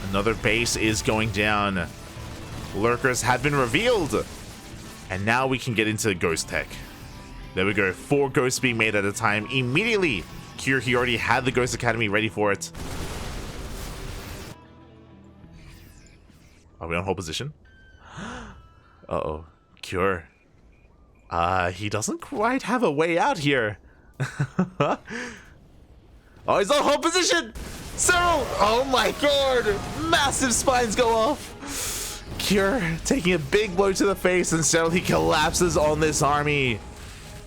Another base is going down. Lurkers have been revealed. And now we can get into Ghost Tech. There we go. 4 ghosts being made at a time. Immediately, Cure, he already had the Ghost Academy ready for it. Are we on hold position? Uh-oh. Cure. He doesn't quite have a way out here. Oh, he's on hold position! Serral! Oh my god! Massive spines go off! Cure taking a big blow to the face, and Serral, he collapses on this army.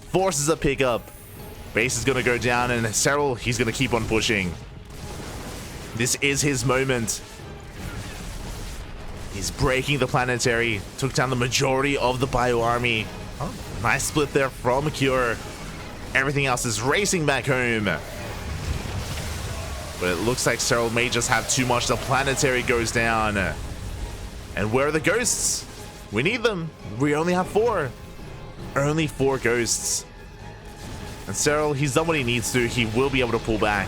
Forces a pickup. Base is gonna go down, and Serral, he's gonna keep on pushing. This is his moment. He's breaking the planetary. Took down the majority of the bio army. Oh, nice split there from Cure. Everything else is racing back home. But it looks like Serral may just have too much. The planetary goes down. And where are the ghosts? We need them. We only have 4. Only 4 ghosts. And Serral, he's done what he needs to. He will be able to pull back.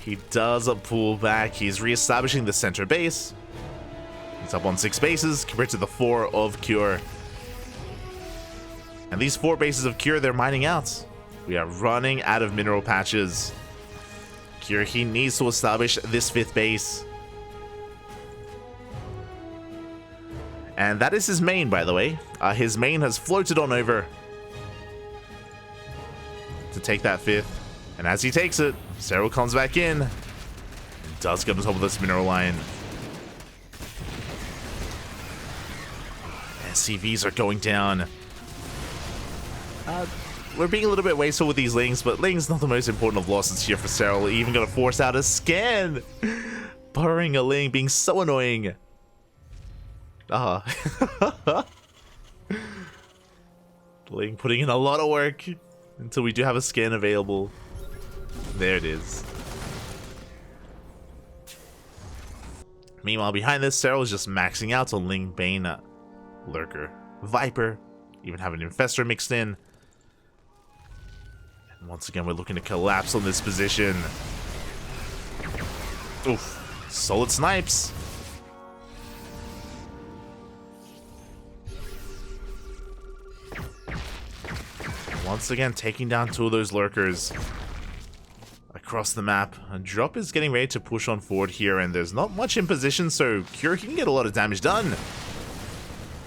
He does pull back. He's reestablishing the center base. He's up on 6 bases compared to the 4 of Cure. And these 4 bases of Cure, they're mining out. We are running out of mineral patches. Cure, he needs to establish this 5th base. And that is his main, by the way. His main has floated on over to take that 5th. And as he takes it, Serral comes back in and does get on top of this mineral line. SCVs are going down. We're being a little bit wasteful with these Lings, but Ling's not the most important of losses here for Serral. Even gonna force out a scan. Burrowing a Ling, being so annoying. Ling putting in a lot of work until we do have a scan available. There it is. Meanwhile, behind this, Serral is just maxing out on Ling, Bane, Lurker, Viper, even have an Infestor mixed in. And once again, we're looking to collapse on this position. Oof. Solid snipes. Once again, taking down 2 of those Lurkers across the map. And Drop is getting ready to push on forward here, and there's not much in position, so Cure can get a lot of damage done.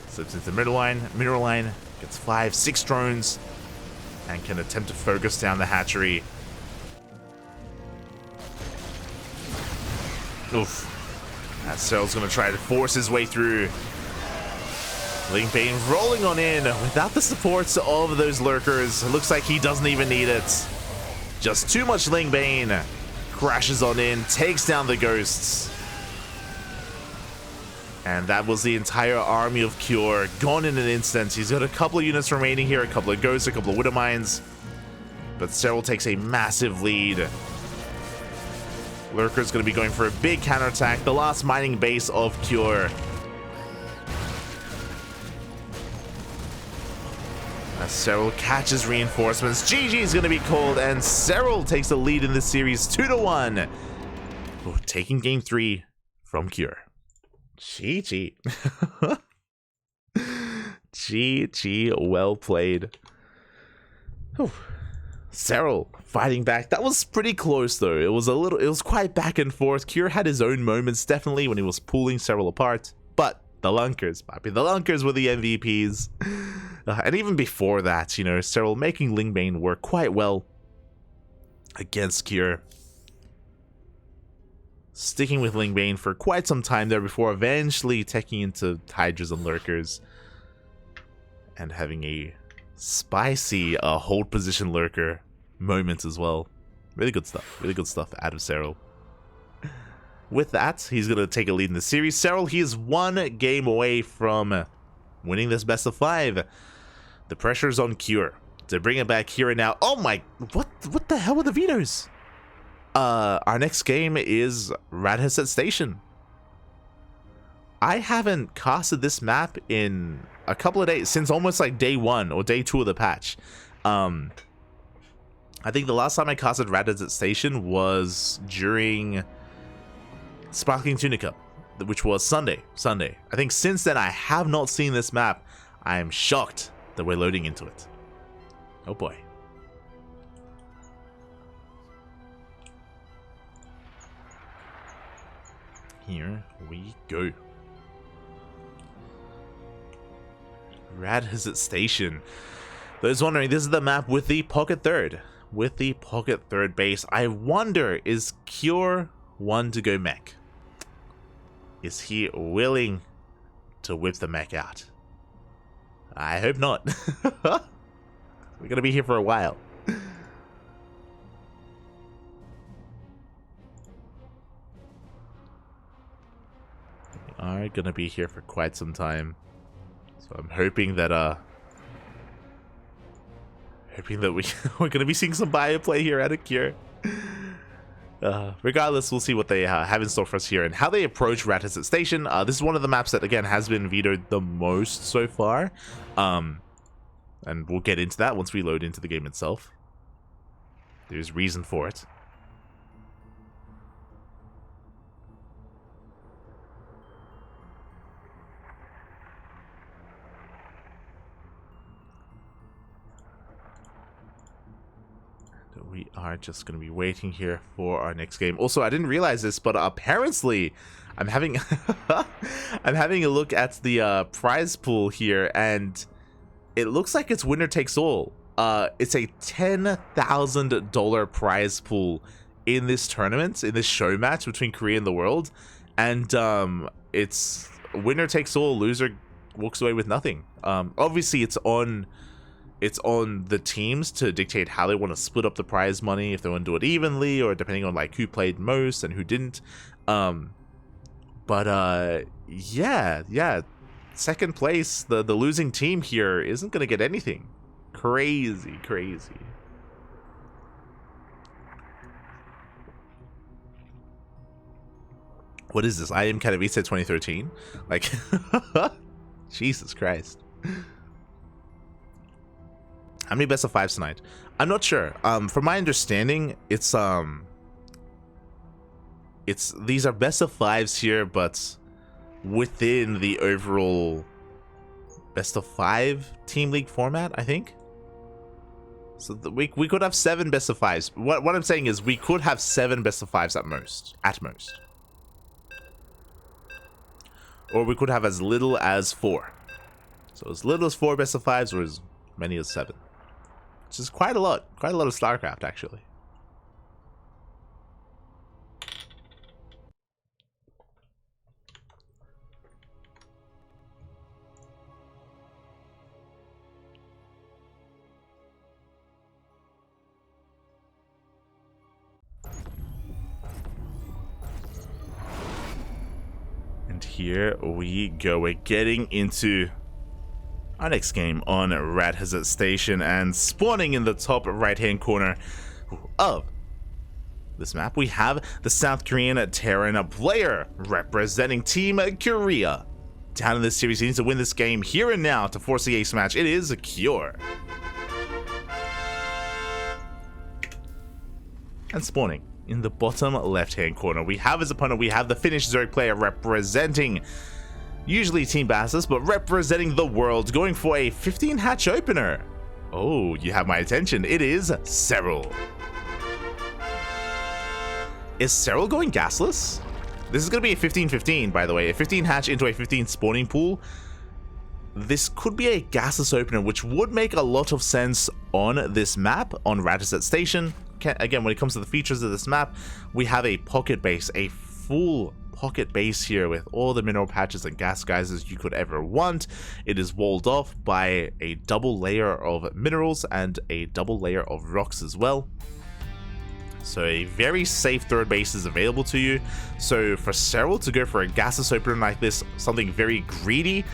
Slips into the middle line, gets 5, 6 drones, and can attempt to focus down the hatchery. Oof. That Serral's gonna try to force his way through. Ling Bane rolling on in without the supports of those Lurkers. It looks like he doesn't even need it. Just too much Ling Bane. Crashes on in, takes down the ghosts. And that was the entire army of Cure, gone in an instant. He's got a couple of units remaining here, a couple of ghosts, a couple of Widow Mines. But Serral takes a massive lead. Lurker's going to be going for a big counterattack. The last mining base of Cure. As Serral catches reinforcements, GG is going to be called, and Serral takes the lead in this series 2-1. Oh, taking game 3 from Cure. GG. GG, well played. Whew. Serral fighting back. That was pretty close though. It was quite back and forth. Cure had his own moments definitely when he was pulling Serral apart, but the Lunkers, Papi, the Lunkers were the MVPs. And even before that, you know, Serral making Ling Bane work quite well against Cure. Sticking with Ling Bane for quite some time there before eventually taking into Hydras and Lurkers. And having a spicy hold position Lurker moment as well. Really good stuff out of Serral. With that, he's going to take a lead in the series. Serral, he is 1 game away from winning this best of 5. The pressure's on Cure to bring it back here and now. Oh my, what the hell were the vetoes? Our next game is Radhaset Station. I haven't casted this map in a couple of days, since almost like day 1 or day 2 of the patch. I think the last time I casted Radhaset Station was during Sparkling Tuna Cup, which was Sunday. I think since then I have not seen this map. I am shocked that we're loading into it. Oh boy. Here we go. Radhaset Station. Those wondering, this is the map with the pocket third. With the pocket third base. I wonder, is Cure one to go mech? Is he willing to whip the mech out? I hope not. We're gonna be here for a while. We are gonna be here for quite some time. So I'm hoping that we're gonna be seeing some bio play here out of Cure. Regardless, we'll see what they have in store for us here and how they approach Ratazet Station. This is one of the maps that, again, has been vetoed the most so far. And we'll get into that once we load into the game itself. There's reason for it. We are just going to be waiting here for our next game. Also, I didn't realize this, but apparently I'm having I'm having a look at the prize pool here, and it looks like it's winner takes all. It's a $10,000 prize pool in this tournament, in this show match between Korea and the world, and it's winner takes all. Loser walks away with nothing. Obviously, it's on the teams to dictate how they want to split up the prize money, if they want to do it evenly or depending on like who played most and who didn't. Yeah, second place, the losing team here isn't going to get anything. Crazy. What is this? I am Katowice 2013? Like, Jesus Christ. How many best of fives tonight? I'm not sure. From my understanding, it's these are best of fives here, but within the overall best of five team league format, I think. So we could have 7 best of fives. What I'm saying is we could have 7 best of fives at most. Or we could have as little as 4. So as little as 4 best of fives, or as many as 7. Which is quite a lot of StarCraft, actually. And here we go. We're getting into our next game on Ratazet Station, and spawning in the top right-hand corner of this map, we have the South Korean Terran player representing Team Korea. Down in this series, he needs to win this game here and now to force the ace match. It is Cure. And spawning in the bottom left-hand corner, we have his opponent. We have the Finnish Zerg player representing usually Team Bassus, but representing the world, going for a 15 hatch opener. Oh, you have my attention. It is Serral. Is Serral going gasless? This is going to be a 15-15, by the way. A 15 hatch into a 15 spawning pool. This could be a gasless opener, which would make a lot of sense on this map, on Ratazet Station. Again, when it comes to the features of this map, we have a pocket base, a full pocket base here with all the mineral patches and gas geysers you could ever want. It is walled off by a double layer of minerals and a double layer of rocks as well. So a very safe third base is available to you. So for Serral to go for a gaseous opener like this, something very greedy,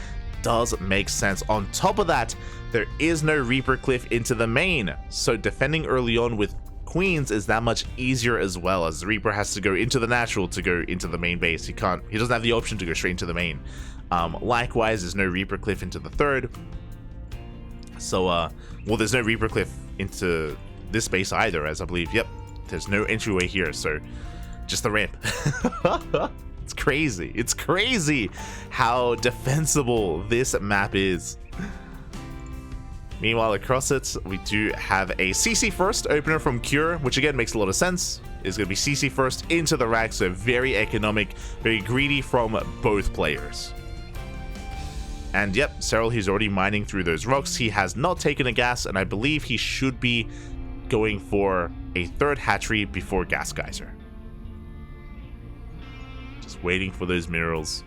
does make sense. On top of that, there is no Reaper Cliff into the main, so defending early on with Queens is that much easier as well, as the Reaper has to go into the natural to go into the main base. He doesn't have the option to go straight into the main. Likewise, there's no Reaper Cliff into the third. So, well, there's no Reaper Cliff into this base either, as I believe, yep, there's no entryway here, so just the ramp. It's crazy. It's crazy how defensible this map is. Meanwhile, across it, we do have a CC first opener from Cure, which again makes a lot of sense. It's going to be CC first into the rack, so very economic, very greedy from both players. And yep, Serral, he's already mining through those rocks. He has not taken a gas, and I believe he should be going for a third hatchery before Gas Geyser. Just waiting for those minerals.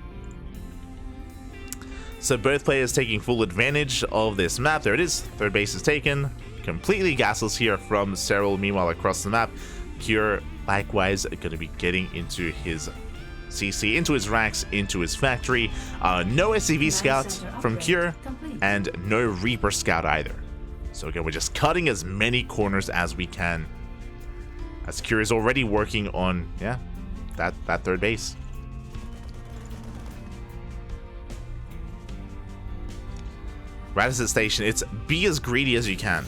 So both players taking full advantage of this map. There it is. Third base is taken. Completely gasless here from Serral. Meanwhile, across the map, Cure likewise going to be getting into his CC into his racks, into his factory. No SCV Scout from Cure, and no Reaper Scout either. So again, we're just cutting as many corners as we can. As Cure is already working on, yeah, that third base. Radisson Station, it's be as greedy as you can.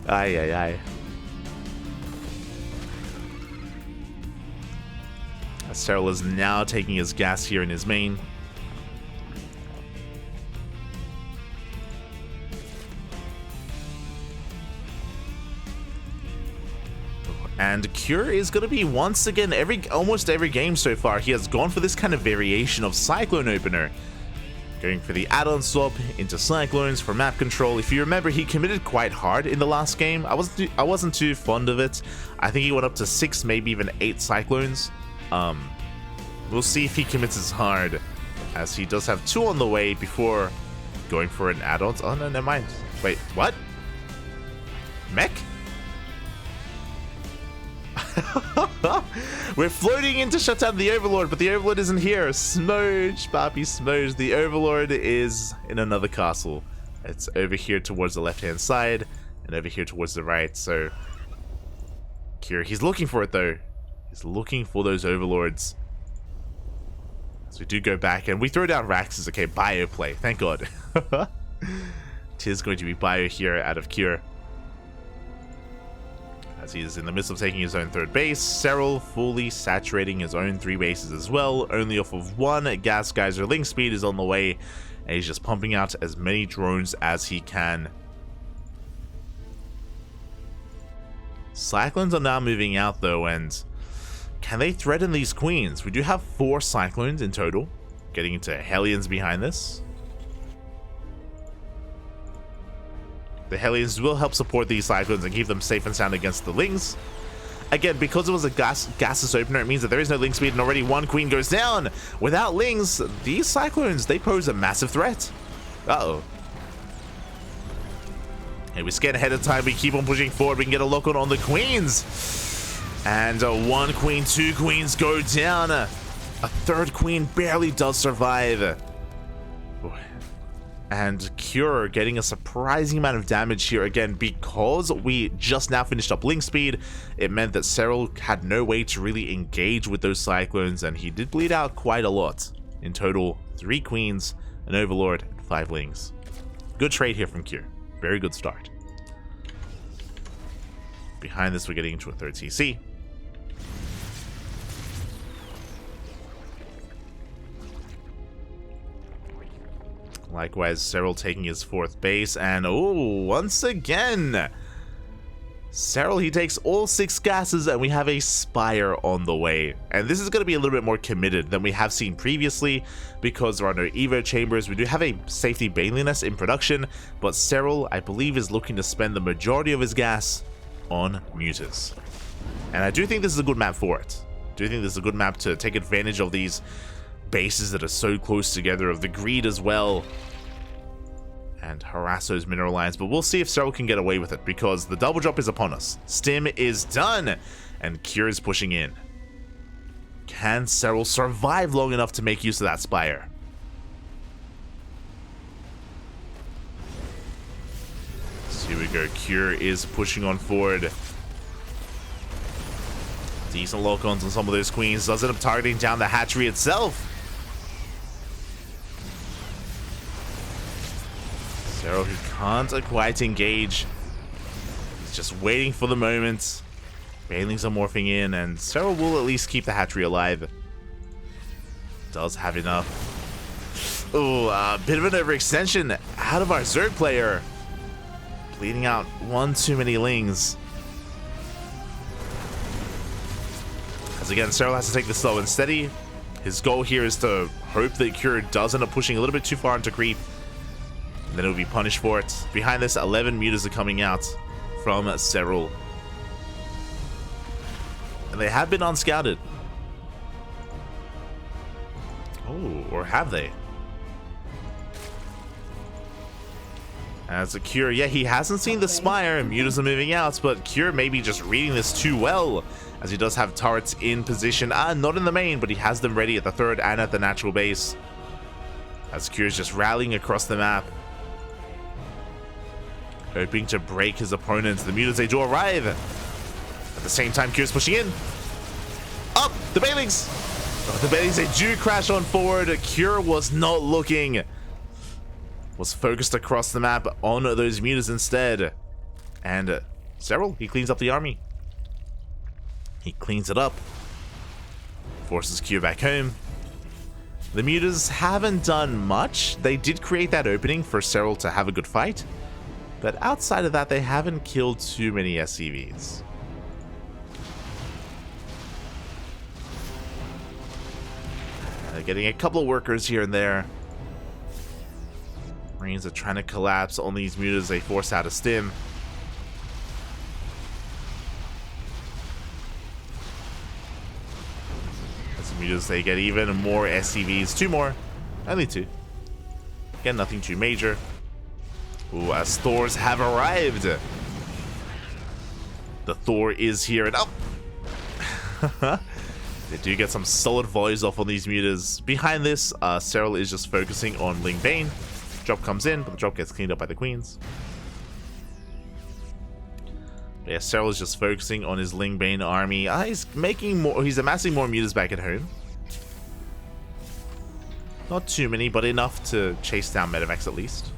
Aye. Serral is now taking his gas here in his main. And Cure is going to be, once again, almost every game so far, he has gone for this kind of variation of Cyclone opener. Going for the add-on swap into Cyclones for map control. If you remember, he committed quite hard in the last game. I wasn't too fond of it. I think he went up to 6, maybe even 8 Cyclones. We'll see if he commits as hard, as he does have 2 on the way before going for an add-on. Oh, no, never mind. Wait, what? Mech? We're floating in to shut down the Overlord, but the Overlord isn't here. Smoge, Papi Smoge. The Overlord is in another castle. It's over here towards the left-hand side, and over here towards the right. So, Cure, he's looking for it though. He's looking for those Overlords. So we do go back, and we throw down Raxes. Okay, bio play. Thank God. Tis going to be bio here out of Cure. As he is in the midst of taking his own third base. Serral fully saturating his own 3 bases as well, only off of 1 gas geyser. Link speed is on the way, and he's just pumping out as many drones as he can. Cyclones are now moving out though, and can they threaten these queens? We do have 4 Cyclones in total. Getting into Hellions behind this. The Hellions will help support these Cyclones and keep them safe and sound against the Lings. Again, because it was a gaseous opener, it means that there is no Link speed, and already 1 queen goes down. Without Lings, these Cyclones, they pose a massive threat. Uh-oh. Hey, we scan ahead of time, we keep on pushing forward, we can get a lock on the queens. And 1 queen, 2 queens go down. A 3rd queen barely does survive. And Cure getting a surprising amount of damage here again, because we just now finished up Link speed. It meant that Serral had no way to really engage with those Cyclones, and he did bleed out quite a lot. In total, 3 queens, an Overlord, and 5 Lings. Good trade here from Cure. Very good start. Behind this, we're getting into a 3rd CC. Likewise, Serral taking his 4th base, and oh, once again, Serral, he takes all 6 gases, and we have a Spire on the way. And this is going to be a little bit more committed than we have seen previously, because there are no Evo chambers. We do have a safety Baneliness in production, but Serral, I believe, is looking to spend the majority of his gas on Mutas. And I do think this is a good map for it. I do think this is a good map to take advantage of these bases that are so close together, of the greed as well, and harass those mineral lines. But we'll see if Serral can get away with it, because the double drop is upon us. Stim is done, and Cure is pushing in. Can Serral survive long enough to make use of that Spire? So here we go. Cure is pushing on forward. Decent lock-ons on some of those queens. Does end up targeting down the hatchery itself. Serral, he can't quite engage. He's just waiting for the moment. Banelings are morphing in, and Serral will at least keep the hatchery alive. Does have enough. Oh, a bit of an overextension out of our Zerg player. Bleeding out 1 too many Lings. As again, Serral has to take this slow and steady. His goal here is to hope that Cure does end up pushing a little bit too far into creep. And then he'll be punished for it. Behind this, 11 mutas are coming out from Serral. And they have been unscouted. Oh, or have they? As a Cure, yeah, he hasn't seen the Spire, and mutas are moving out, but Cure may be just reading this too well. as he does have turrets in position, not in the main, but he has them ready at the third and at the natural base. As Kure is just rallying across the map, hoping to break his opponents. The mutas, they do arrive. At the same time, Kure's pushing in. Up! The Banelings! Oh, the Banelings, they do crash on forward. Kure was not looking. Was focused across the map on those mutas instead. And Serral, he cleans up the army. He cleans it up. Forces Kure back home. The mutas haven't done much. They did create that opening for Serral to have a good fight. But outside of that, they haven't killed too many SCVs. They're getting a couple of workers here and there. Marines are trying to collapse on these mutas. They force out a stim. As the mutas, they get even more SCVs. 2 more. Only 2. Again, nothing too major. Ooh, as Thors have arrived. The Thor is here and up. They do get some solid volleys off on these mutas. Behind this, Serral is just focusing on Ling Bane. Drop comes in, but the drop gets cleaned up by the queens. But yeah, Serral is just focusing on his Ling Bane army. He's amassing more mutas back at home. Not too many, but enough to chase down Medivacs at least.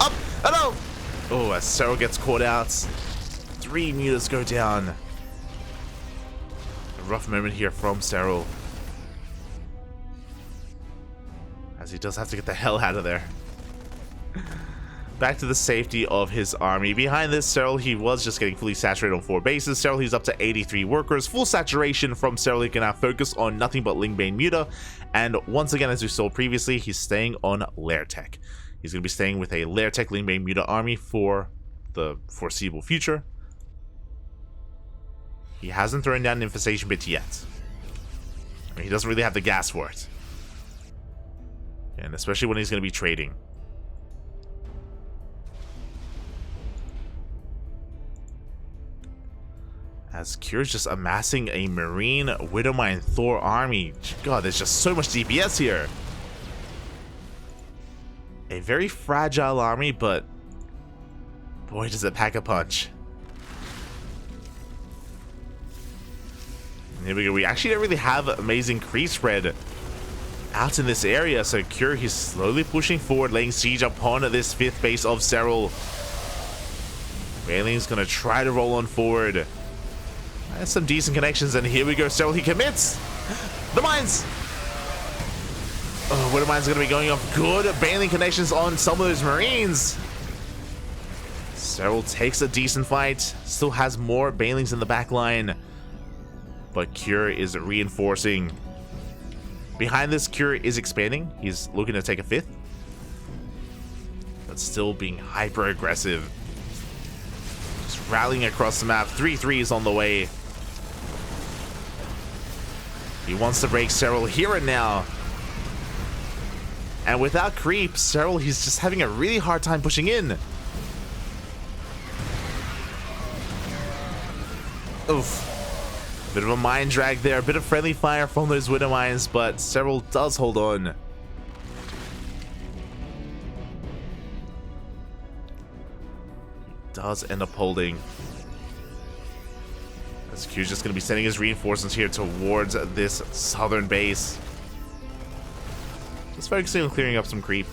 Up! Oh no! Oh, as Serral gets caught out. 3 mutas go down. A rough moment here from Serral, as he does have to get the hell out of there. Back to the safety of his army. Behind this, Serral, he was just getting fully saturated on 4 bases. Serral, he's up to 83 workers. Full saturation from Serral. He can now focus on nothing but Ling Bane Muta. And once again, as we saw previously, he's staying on Lair Tech. He's going to be staying with a Lair Tech Ling Bane Muta army for the foreseeable future. He hasn't thrown down an infestation bit yet. I mean, he doesn't really have the gas for it. And especially when he's going to be trading. As Kure's just amassing a Marine Widowmine Thor army. God, there's just so much DPS here. A very fragile army, but boy, does it pack a punch. And here we go. We actually don't really have amazing creep spread out in this area, so Kure, he's slowly pushing forward, laying siege upon this 5th base of Serral. Bailing's gonna try to roll on forward. Has some decent connections, and here we go. Serral, he commits the mines. Oh, Widowmine's gonna be going off. Good bailing connections on some of those Marines. Serral takes a decent fight. Still has more bailings in the back line, but Kure is reinforcing. Behind this, Kure is expanding. He's looking to take a 5th, but still being hyper aggressive. Just rallying across the map. 3-3 is on the way. He wants to break Serral here and now. And without creep, Serral, he's just having a really hard time pushing in. Oof. Bit of a mine drag there, a bit of friendly fire from those Widow Mines, but Serral does hold on. He does end up holding. As Q's just going to be sending his reinforcements here towards this southern base. Just focusing on clearing up some creep.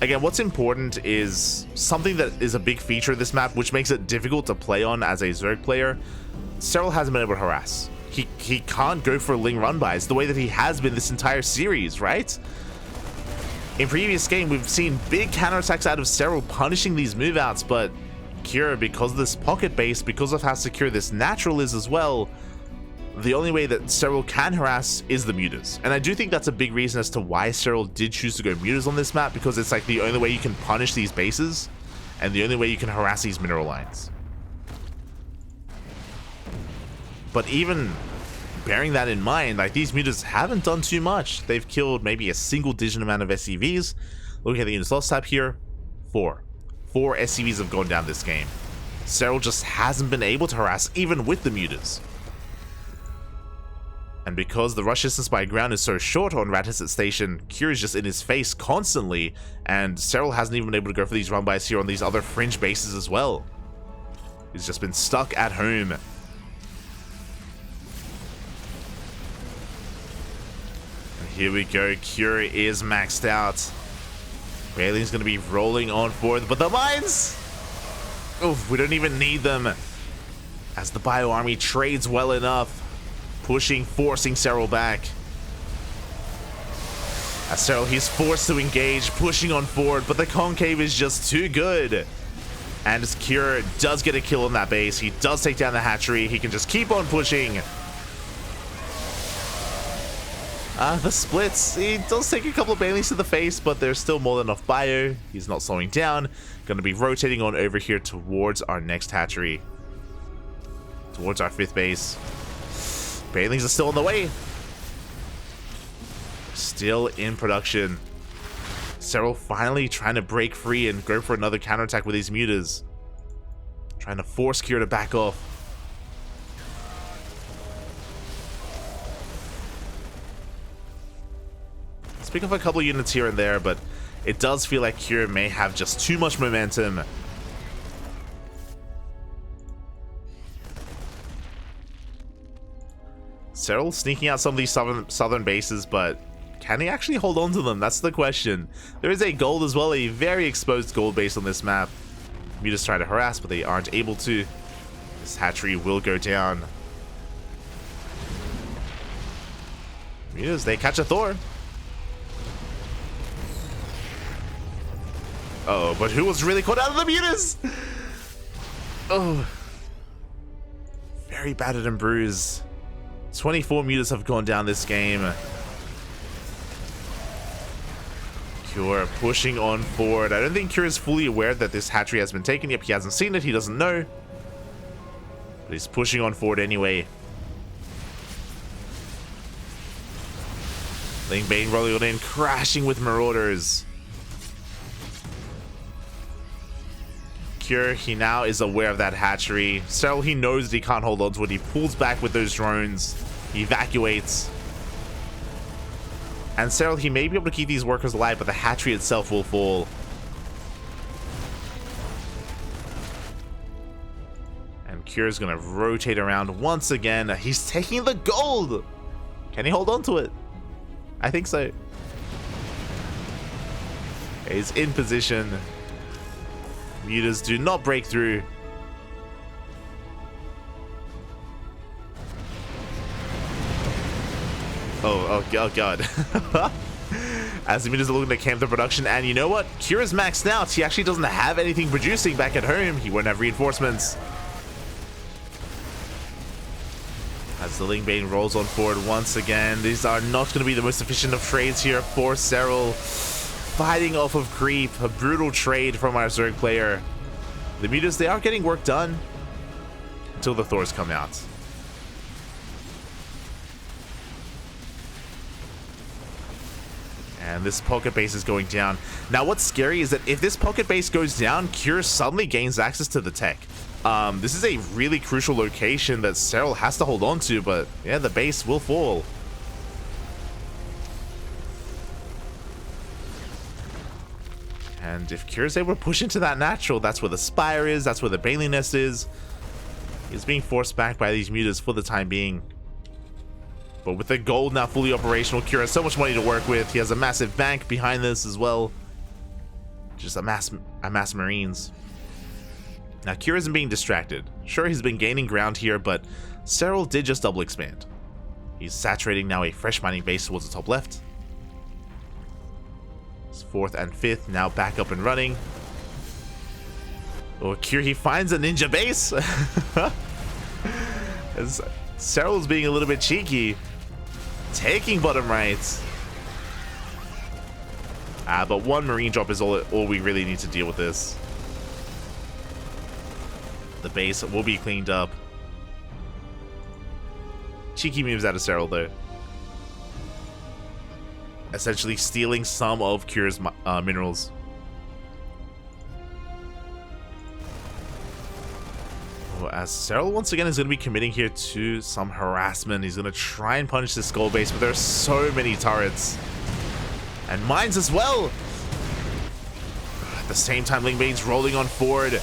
Again, what's important is something that is a big feature of this map, which makes it difficult to play on as a Zerg player. Serral hasn't been able to harass. He can't go for Ling run-bys the way that he has been this entire series, right? In previous game, we've seen big counterattacks out of Serral punishing these move-outs, but Kure, because of this pocket base, because of how secure this natural is as well, the only way that Serral can harass is the mutas. And I do think that's a big reason as to why Serral did choose to go mutas on this map, because it's like the only way you can punish these bases, and the only way you can harass these mineral lines. But even bearing that in mind, like, these mutas haven't done too much. They've killed maybe a single-digit amount of SCVs. Looking at the units lost tab here, 4 SCVs have gone down this game. Serral just hasn't been able to harass even with the mutas. And because the rush distance by ground is so short on Raticet Station, Cure is just in his face constantly, and Serral hasn't even been able to go for these run-bys here on these other fringe bases as well. He's just been stuck at home. And here we go, Cure is maxed out. Bailey's going to be rolling on forward, but the mines! Oof, we don't even need them. As the Bio Army trades well enough. Pushing, forcing Serral back. As Serral, he's forced to engage, pushing on forward, but the concave is just too good. And as Cure does get a kill on that base, he does take down the hatchery. He can just keep on pushing. The splits, he does take a couple of Baileys to the face, but there's still more than enough bio. He's not slowing down. Going to be rotating on over here towards our next hatchery. Towards our 5th base. Bailings are still on the way. Still in production. Serral finally trying to break free and go for another counterattack with these mutas. Trying to force Cure to back off. Let's pick up a couple units here and there, but it does feel like Cure may have just too much momentum. Serral sneaking out some of these southern bases, but can he actually hold on to them? That's the question. There is a gold as well, a very exposed gold base on this map. Mutas try to harass, but they aren't able to. This hatchery will go down. Mutas, they catch a Thor. Uh-oh, but who was really caught out of the mutas? Oh. Very battered and bruised. 24 mutas have gone down this game. Cure pushing on forward. I don't think Cure is fully aware that this hatchery has been taken. Yep, he hasn't seen it. He doesn't know. But he's pushing on forward anyway. Ling Bane rolling on in, crashing with Marauders. Cure, he now is aware of that hatchery. Serral, he knows that he can't hold on to it. He pulls back with those drones. He evacuates. And Serral, he may be able to keep these workers alive, but the hatchery itself will fall. And Cure is going to rotate around once again. He's taking the gold. Can he hold on to it? I think so. He's in position. Mutas do not break through. Oh god. As the mutas are looking to camp the production, and you know what? Cure is maxed out. He actually doesn't have anything producing back at home. He won't have reinforcements. As the Ling Bane rolls on forward once again, these are not going to be the most efficient of trades here for Serral. Fighting off of creep, a brutal trade from our Zerg player. The mutas, they are getting work done until the Thors come out. And this pocket base is going down. Now what's scary is that if this pocket base goes down, Cure suddenly gains access to the tech. This is a really crucial location that Serral has to hold on to, but yeah, the base will fall. And if Cure is able to push into that natural, that's where the Spire is, that's where the Bailey Nest is. He's being forced back by these mutas for the time being. But with the gold now fully operational, Cure has so much money to work with. He has a massive bank behind this as well. Just a mass Marines. Now Cure isn't being distracted. Sure, he's been gaining ground here, but Serral did just double expand. He's saturating now a fresh mining base towards the top left. His 4th and 5th now back up and running. Oh, Cure, he finds a ninja base. As Serral's being a little bit cheeky. Taking bottom right. But one marine drop is all we really need to deal with this. The base will be cleaned up. Cheeky moves out of Serral though. Essentially stealing some of Cure's minerals. Serral once again is going to be committing here to some harassment. He's going to try and punish this skull base, but there are so many turrets. And mines as well. At the same time, Ling Bane's rolling on forward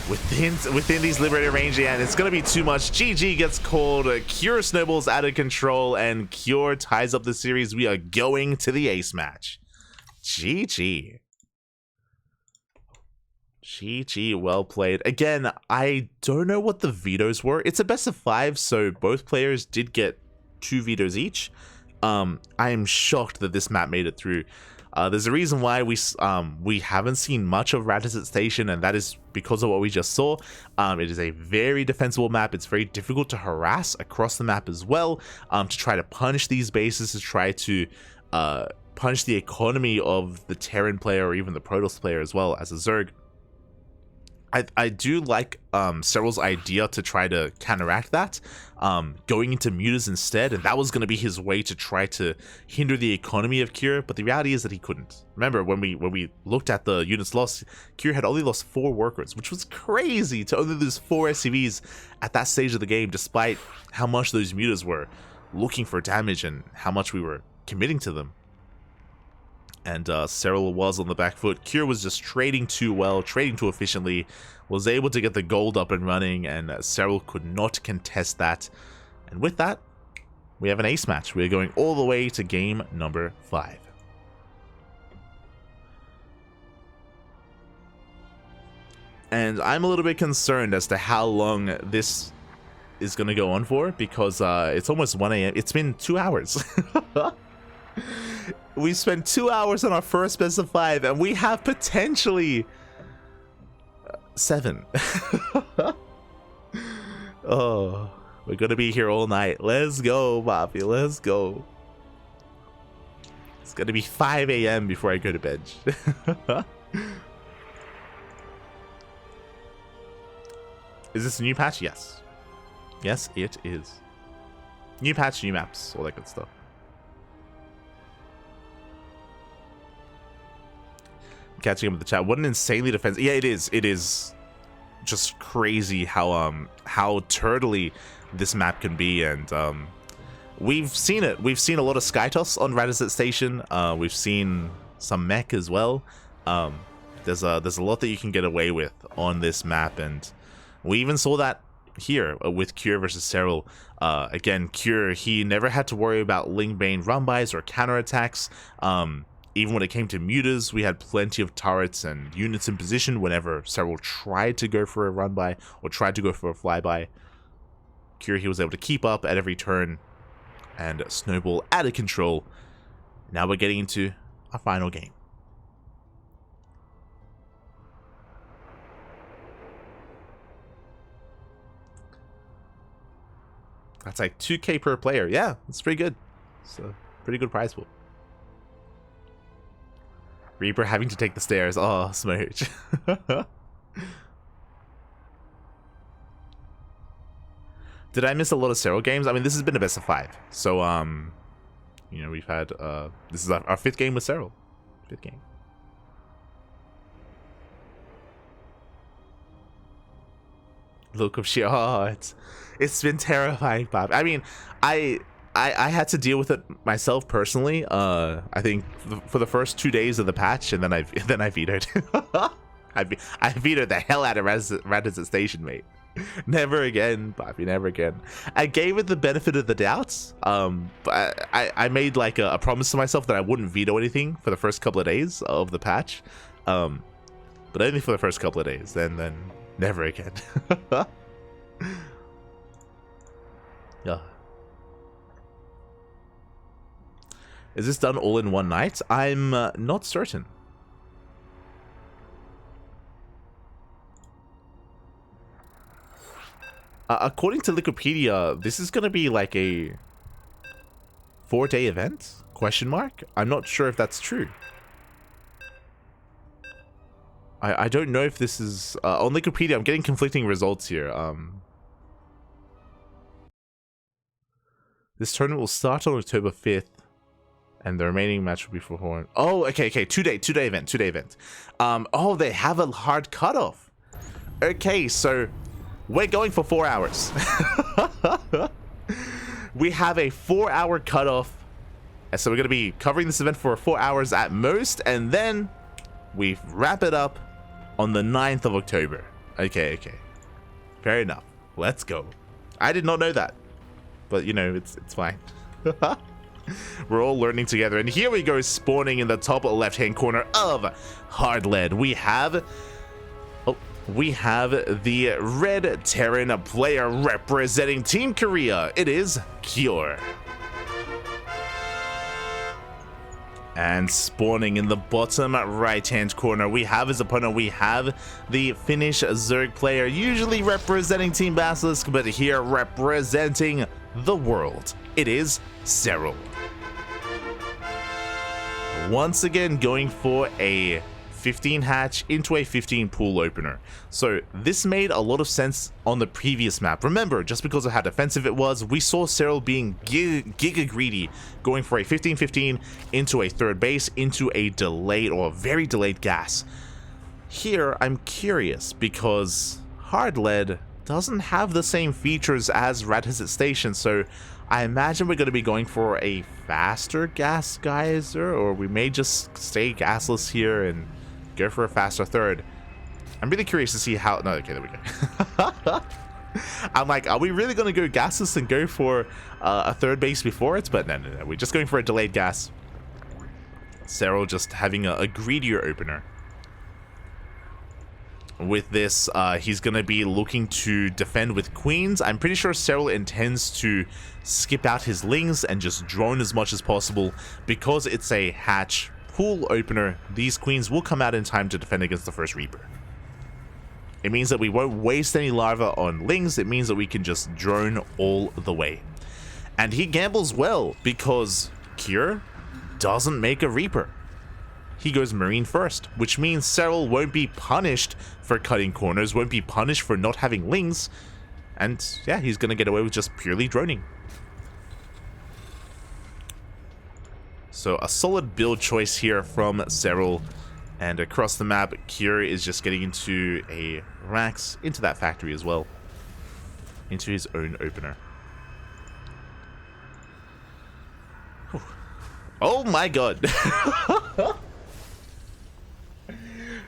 within these liberated range, and it's going to be too much. GG gets called. Cure snowballs out of control, and Cure ties up the series. We are going to the ace match. GG. GG, well played. Again, I don't know what the vetoes were. It's a best of 5, so both players did get 2 vetoes each. I am shocked that this map made it through. There's a reason why we haven't seen much of Radisson Station, and that is because of what we just saw. It is a very defensible map. It's very difficult to harass across the map as well, to try to punish these bases, to try to punish the economy of the Terran player or even the Protoss player as well as a Zerg. I do like Serral's idea to try to counteract that, going into mutas instead, and that was going to be his way to try to hinder the economy of Cure, but the reality is that he couldn't. Remember, when we looked at the units lost, Cure had only lost 4 workers, which was crazy to only lose 4 SCVs at that stage of the game, despite how much those mutas were looking for damage and how much we were committing to them. And Serral was on the back foot. Cure was just trading too well, trading too efficiently, was able to get the gold up and running, and Serral could not contest that. And with that, we have an ace match. We're going all the way to game number 5. And I'm a little bit concerned as to how long this is going to go on for, because it's almost 1 a.m. It's been 2 hours. We spent 2 hours on our first best of 5, and we have potentially 7. Oh, we're gonna be here all night. Let's go, Bobby. Let's go. It's gonna be 5 a.m. before I go to bed. Is this a new patch? Yes. Yes, it is. New patch, new maps, all that good stuff. Catching up with the chat. What an insanely defensive. Yeah, it is. It is just crazy how turtly this map can be, and we've seen it. We've seen a lot of Skytoss on Radisson Station. We've seen some mech as well. There's a lot that you can get away with on this map, and we even saw that here with Cure versus Serral. Again, Cure, he never had to worry about Ling Bane run-bys or counterattacks. Even when it came to mutas, we had plenty of turrets and units in position whenever Serral tried to go for a run-by or tried to go for a flyby. Cure, he was able to keep up at every turn and snowball out of control. Now we're getting into our final game. That's like 2K per player. Yeah, that's pretty good. It's a pretty good prize pool. Reaper having to take the stairs. Oh, smooch. Did I miss a lot of Serral games? I mean, this has been a best of 5. So, you know, we've had, this is our 5th game with Serral. 5th game. Look of shit. Oh, it's been terrifying, Bob. I mean, I had to deal with it myself personally. I think for the first 2 days of the patch, and then I vetoed. I vetoed the hell out of Radisson Station, mate. Never again, Bobby. Never again. I gave it the benefit of the doubts. But I made like a promise to myself that I wouldn't veto anything for the first couple of days of the patch. But only for the first couple of days. Then never again. Yeah. Is this done all in one night? I'm not certain. According to Wikipedia, this is going to be like a 4-day event? Question mark? I'm not sure if that's true. I don't know if this is... on Wikipedia, I'm getting conflicting results here. This tournament will start on October 5th. And the remaining match will be for Horn. Oh, okay. 2-day event. Oh, they have a hard cutoff. Okay, so we're going for 4 hours. We have a 4-hour cutoff. So we're going to be covering this event for 4 hours at most, and then we wrap it up on the 9th of October. Okay. Fair enough. Let's go. I did not know that, but you know, it's fine. We're all learning together, and here we go, spawning in the top left-hand corner of Hard Lead. We have the Red Terran player representing Team Korea. It is Cure. And spawning in the bottom right-hand corner, we have his opponent. We have the Finnish Zerg player, usually representing Team Basilisk, but here representing the world. It is Serral. Once again, going for a 15 hatch into a 15 pool opener. So this made a lot of sense on the previous map. Remember, just because of how defensive it was, we saw Serral being giga greedy, going for a 15-15 into a third base, into a delayed or very delayed gas. Here, I'm curious because Hard Lead doesn't have the same features as Radhasit Station, so I imagine we're going to be going for a faster gas geyser, or we may just stay gasless here and go for a faster third. I'm really curious to see how... No, okay, there we go. I'm like, are we really going to go gasless and go for a third base before it? But no. We're just going for a delayed gas. Serral just having a greedier opener. With this, he's going to be looking to defend with queens. I'm pretty sure Serral intends to skip out his lings and just drone as much as possible. Because it's a hatch pool opener, these queens will come out in time to defend against the first Reaper. It means that we won't waste any larva on lings. It means that we can just drone all the way. And he gambles well because Cure doesn't make a Reaper. He goes Marine first, which means Serral won't be punished for cutting corners, won't be punished for not having lings, and yeah, he's gonna get away with just purely droning. So a solid build choice here from Serral, and across the map, Cure is just getting into a Rax, into that factory as well, into his own opener. Whew. Oh my god.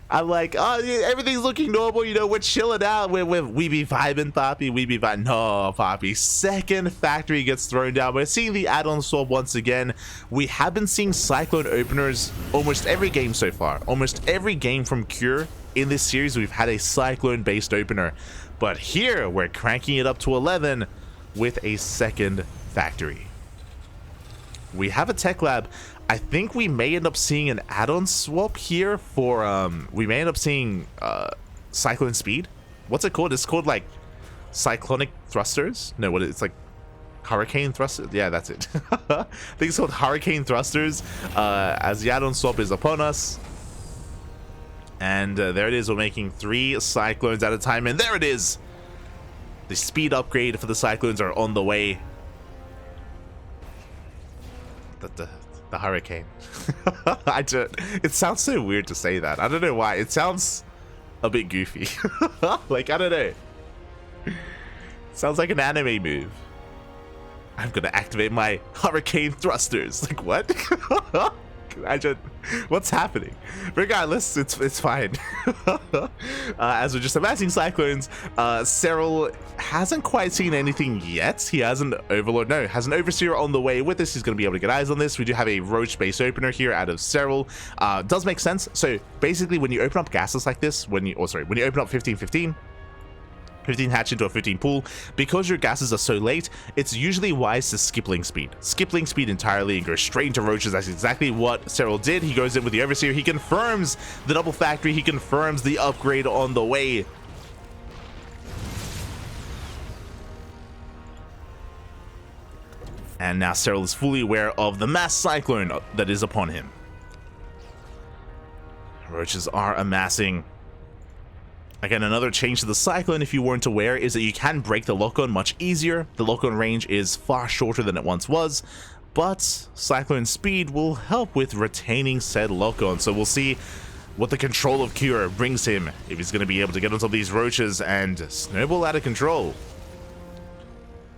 I'm like, oh, yeah, everything's looking normal, you know, we're chilling out, we be vibing, Poppy, we be vibing. No, Poppy, second factory gets thrown down. We're seeing the add-on swap once again. We have been seeing Cyclone openers almost every game so far. Almost every game from Cure in this series, we've had a Cyclone-based opener. But here, we're cranking it up to 11 with a second factory. We have a tech lab. I think we may end up seeing an add-on swap here for, we may end up seeing, Cyclone Speed. What's it called? It's called, like, Cyclonic Thrusters? No, what it's like, Hurricane Thrusters? Yeah, that's it. I think it's called Hurricane Thrusters, as the add-on swap is upon us. And there it is, we're making 3 Cyclones at a time, and there it is! The speed upgrade for the Cyclones are on the way. The Hurricane. It sounds so weird to say that. I don't know why. It sounds a bit goofy. Like, I don't know. It sounds like an anime move. I'm gonna activate my Hurricane Thrusters. Like, what? What's happening? Regardless, it's fine. As we're just amassing Cyclones, Serral hasn't quite seen anything yet. He has an Overlord, no, has an Overseer on the way with this. He's going to be able to get eyes on this. We do have a Roach base opener here out of Serral. Does make sense. So basically, when you open up gases like this, when you open up 15-15, 15 hatch into a 15 pool, because your gases are so late, it's usually wise to skip link speed. Skip link speed entirely and go straight into roaches. That's exactly what Serral did. He goes in with the Overseer. He confirms the double factory. He confirms the upgrade on the way. And now Serral is fully aware of the mass cyclone that is upon him. Roaches are amassing. Again, another change to the Cyclone, if you weren't aware, is that you can break the lock-on much easier. The lock-on range is far shorter than it once was, but Cyclone Speed will help with retaining said lock-on. So we'll see what the control of Cure brings him, if he's going to be able to get on top of these roaches and snowball out of control.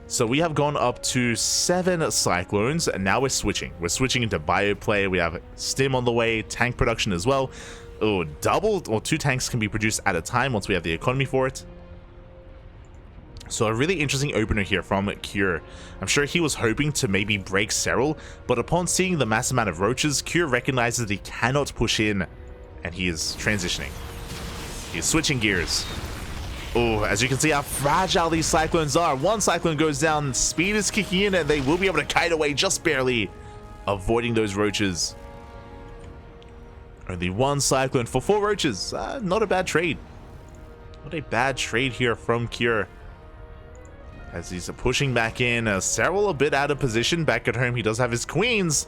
So we have gone up to 7 Cyclones, and now we're switching. We're switching into Bioplay. We have Stim on the way, tank production as well. Oh, double or 2 tanks can be produced at a time once we have the economy for it. So a really interesting opener here from Cure. I'm sure he was hoping to maybe break Serral, but upon seeing the mass amount of roaches, Cure recognizes that he cannot push in, and he is transitioning. He's switching gears. Oh, as you can see how fragile these Cyclones are. 1 Cyclone goes down, speed is kicking in, and they will be able to kite away just barely, avoiding those roaches. Only 1 Cyclone for 4 roaches. Not a bad trade. Not a bad trade here from Cure. As he's pushing back in, Serral a bit out of position. Back at home, he does have his queens,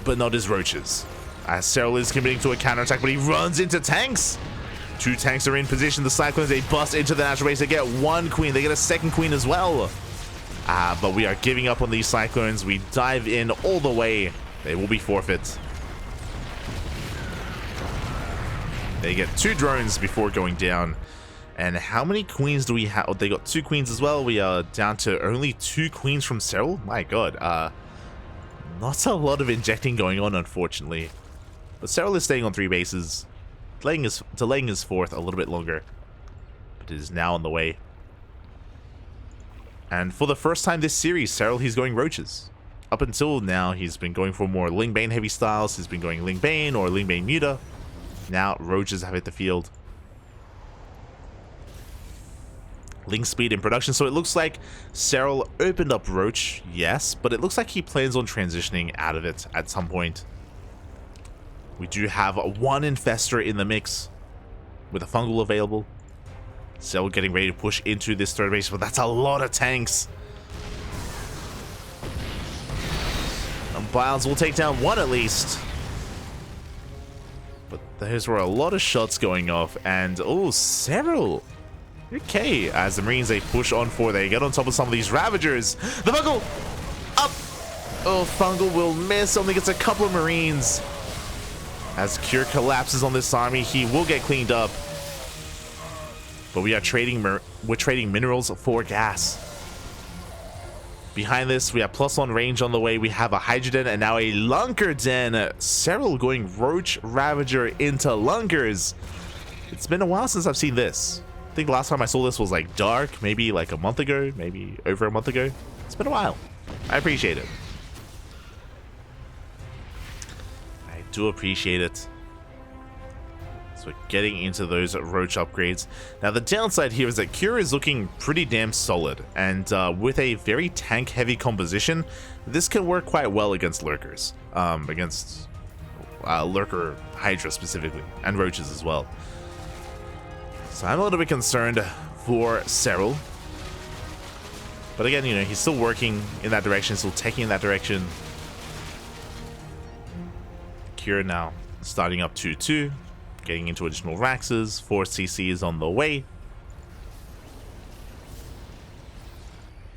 but not his roaches. As Serral is committing to a counterattack, but he runs into tanks. 2 tanks are in position. The Cyclones, they bust into the natural base. They get 1 queen. They get a 2nd queen as well. But we are giving up on these Cyclones. We dive in all the way. They will be forfeit. They get 2 drones before going down. And how many queens do we have? Oh, they got 2 queens as well. We are down to only 2 queens from Serral. My god. Not a lot of injecting going on, unfortunately. But Serral is staying on 3 bases. Delaying his 4th a little bit longer. But it is now on the way. And for the first time this series, Serral, he's going roaches. Up until now, he's been going for more Ling Bane heavy styles. He's been going Ling Bane or Ling Bane Muta. Now, roaches have hit the field. Ling speed in production. So it looks like Serral opened up Roach, yes, but it looks like he plans on transitioning out of it at some point. We do have 1 Infestor in the mix with a Fungal available. Serral getting ready to push into this 3rd base, but that's a lot of tanks. And Biles will take down 1 at least. But those were a lot of shots going off, and oh, Serral. Okay, as the Marines, they push on forward, they get on top of some of these Ravagers. The Fungal! Up! Oh, Fungal will miss, only gets a couple of Marines. As Cure collapses on this army, he will get cleaned up. But we are trading minerals for gas. Behind this, we have +1 range on the way. We have a Hydra Den and now a Lunker Den. Serral going Roach Ravager into Lunkers. It's been a while since I've seen this. I think the last time I saw this was like dark, maybe like a month ago, maybe over a month ago. It's been a while. I appreciate it. I do appreciate it. So we're getting into those Roach upgrades. Now the downside here is that Cure is looking pretty damn solid, and with a very tank heavy composition, this can work quite well against Lurkers. Against Lurker Hydra specifically, and Roaches as well. So I'm a little bit concerned for Serral. But again, you know, he's still working in that direction, still taking in that direction. Cure now starting up 2-2, getting into additional Raxes, 4 CCs on the way.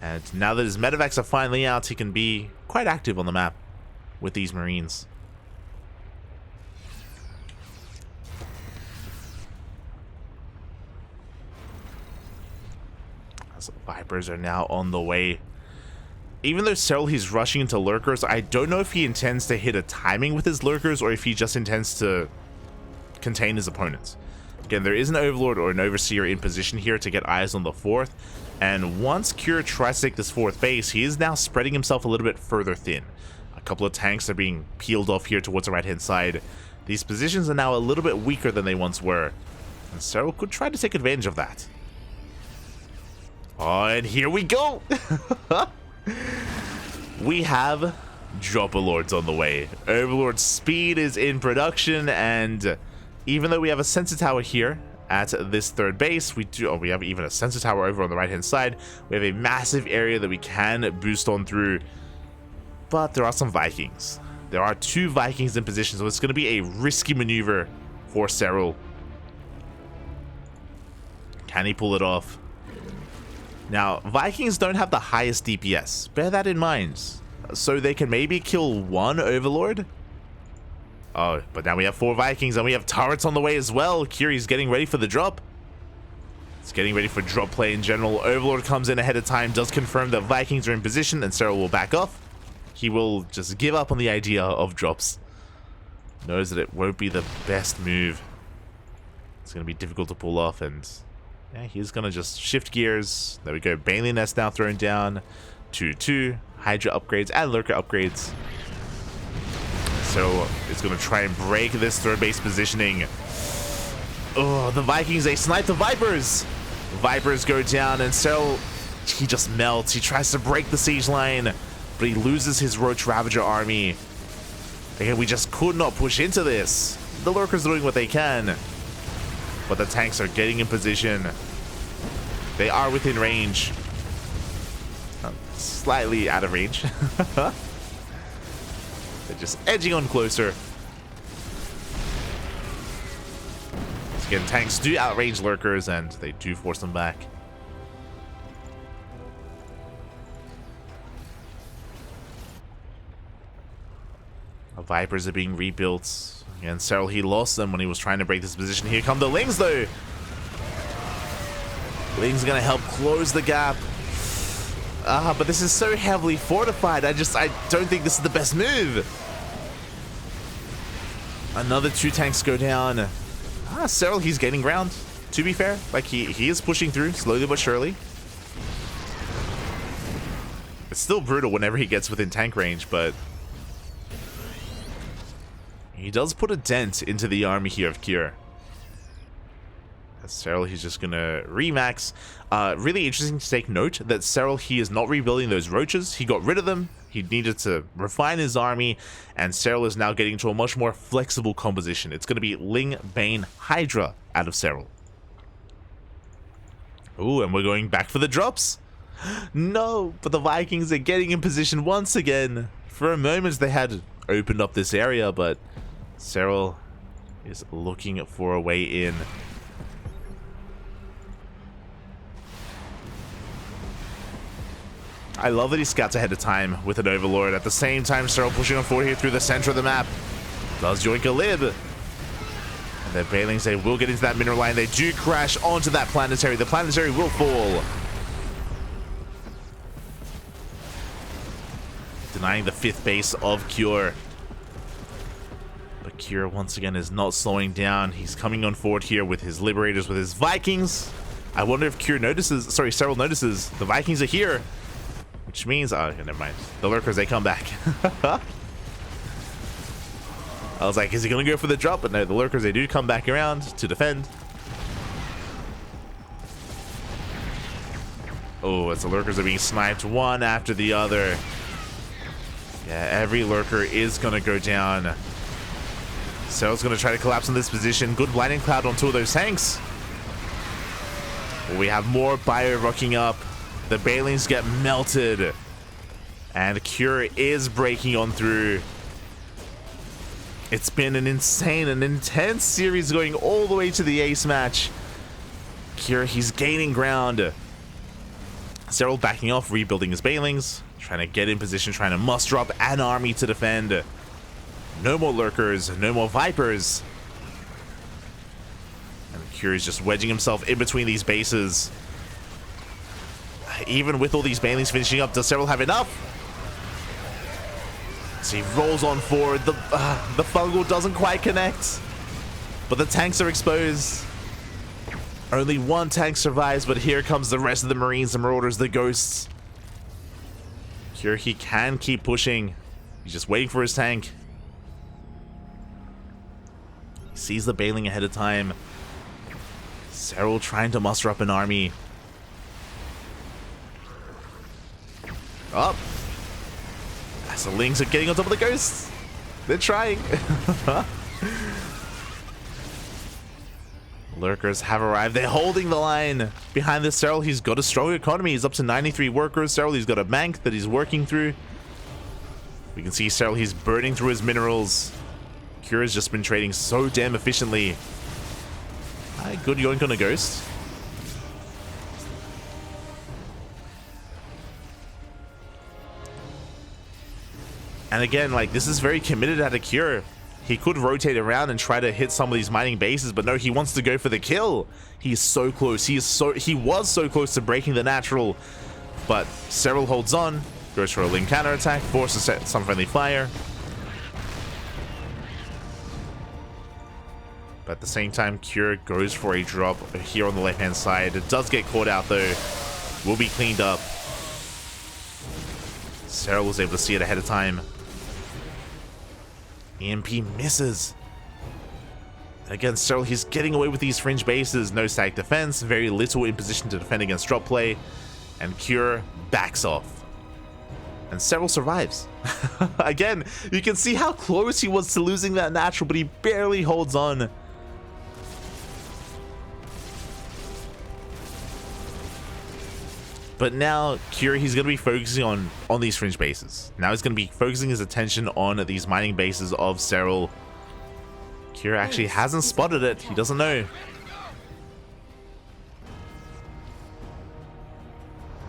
And now that his medevacs are finally out, he can be quite active on the map with these Marines. So Vipers are now on the way. Even though Serral, he's rushing into Lurkers, I don't know if he intends to hit a timing with his Lurkers or if he just intends to contain his opponents. Again, there is an Overlord or an Overseer in position here to get eyes on the 4th. And once Cure tries to take this 4th base, he is now spreading himself a little bit further thin. A couple of tanks are being peeled off here towards the right-hand side. These positions are now a little bit weaker than they once were. And Serral could try to take advantage of that. Oh, and here we go! We have Dropper Lords on the way. Overlord speed is in production, and even though we have a sensor tower here at this 3rd base, we have even a sensor tower over on the right-hand side. We have a massive area that we can boost on through, but there are some Vikings. There are 2 Vikings in position, so it's going to be a risky maneuver for Serral. Can he pull it off? Now, Vikings don't have the highest DPS. Bear that in mind. So they can maybe kill 1 Overlord. Oh, but now we have 4 Vikings and we have turrets on the way as well. Kiri's getting ready for the drop. It's getting ready for drop play in general. Overlord comes in ahead of time, does confirm that Vikings are in position, and Serral will back off. He will just give up on the idea of drops. Knows that it won't be the best move. It's going to be difficult to pull off, and yeah, he's going to just shift gears. There we go. Bailey Nest now thrown down. 2-2. Hydra upgrades and Lurker upgrades. So it's going to try and break this third base positioning. Oh, the Vikings, they snipe the Vipers. Vipers go down, and Serral, he just melts. He tries to break the siege line, but he loses his Roach Ravager army. Again, we just could not push into this. The Lurkers are doing what they can, but the tanks are getting in position. They are within range. Slightly out of range. They're just edging on closer. Again, tanks do outrange Lurkers, and they do force them back. The Vipers are being rebuilt. And Serral, he lost them when he was trying to break this position. Here come the Lings, though. Lings are going to help close the gap. But this is so heavily fortified. I don't think this is the best move. Another 2 tanks go down. Serral, he's gaining ground, to be fair. Like, he is pushing through, slowly but surely. It's still brutal whenever he gets within tank range, but he does put a dent into the army here of Cure. Serral, he's just gonna remax. Really interesting to take note that Serral, he is not rebuilding those roaches. He got rid of them. He needed to refine his army, and Serral is now getting to a much more flexible composition. It's going to be Ling, Bane, Hydra out of Serral. Ooh, and we're going back for the drops. No, but the Vikings are getting in position once again. For a moment, they had opened up this area, but Serral is looking for a way in. I love that he scouts ahead of time with an Overlord. At the same time, Serral pushing on forward here through the center of the map. Does yoink a lib. And their Bailings, they will get into that mineral line. They do crash onto that planetary. The planetary will fall, denying the 5th base of Cure. But Cure, once again, is not slowing down. He's coming on forward here with his Liberators, with his Vikings. I wonder if Serral notices the Vikings are here. Which means, oh, never mind. The Lurkers, they come back. I was like, is he going to go for the drop? But no, the Lurkers, they do come back around to defend. Oh, as the Lurkers are being sniped one after the other. Yeah, every Lurker is going to go down. Serral's going to try to collapse on this position. Good Blinding Cloud on 2 of those tanks. We have more Bio rocking up. The Bailings get melted, and Cure is breaking on through. It's been an insane and intense series going all the way to the ace match. Cure, he's gaining ground. Serral backing off, rebuilding his Bailings, trying to get in position, trying to muster up an army to defend. No more Lurkers, no more Vipers. And Cure is just wedging himself in between these bases. Even with all these Bailings finishing up, does Serral have enough? So he rolls on forward. The fungal doesn't quite connect, but the tanks are exposed. Only 1 tank survives, but here comes the rest of the Marines, the Marauders, the Ghosts. Here he can keep pushing. He's just waiting for his tank. He sees the Bailing ahead of time. Serral trying to muster up an army. Up. As the Lings are getting on top of the Ghosts. They're trying. Lurkers have arrived. They're holding the line. Behind this, Serral, he's got a strong economy. He's up to 93 workers. Serral, he's got a bank that he's working through. We can see Serral, he's burning through his minerals. Cura's just been trading so damn efficiently. Good yoink on a Ghost. And again, like, this is very committed out of Cure. He could rotate around and try to hit some of these mining bases, but no, he wants to go for the kill. He's so close. He was so close to breaking the natural, but Serral holds on, goes for a link counter attack, forces some friendly fire. But at the same time, Cure goes for a drop here on the left-hand side. It does get caught out though. Will be cleaned up. Serral was able to see it ahead of time. EMP misses. Again, Serral, he's getting away with these fringe bases. No stack defense, very little in position to defend against drop play. And Cure backs off. And Serral survives. Again, you can see how close he was to losing that natural, but he barely holds on. But now, Cure, he's going to be focusing on these fringe bases. Now he's going to be focusing his attention on these mining bases of Serral. Cure actually hasn't spotted it. He doesn't know.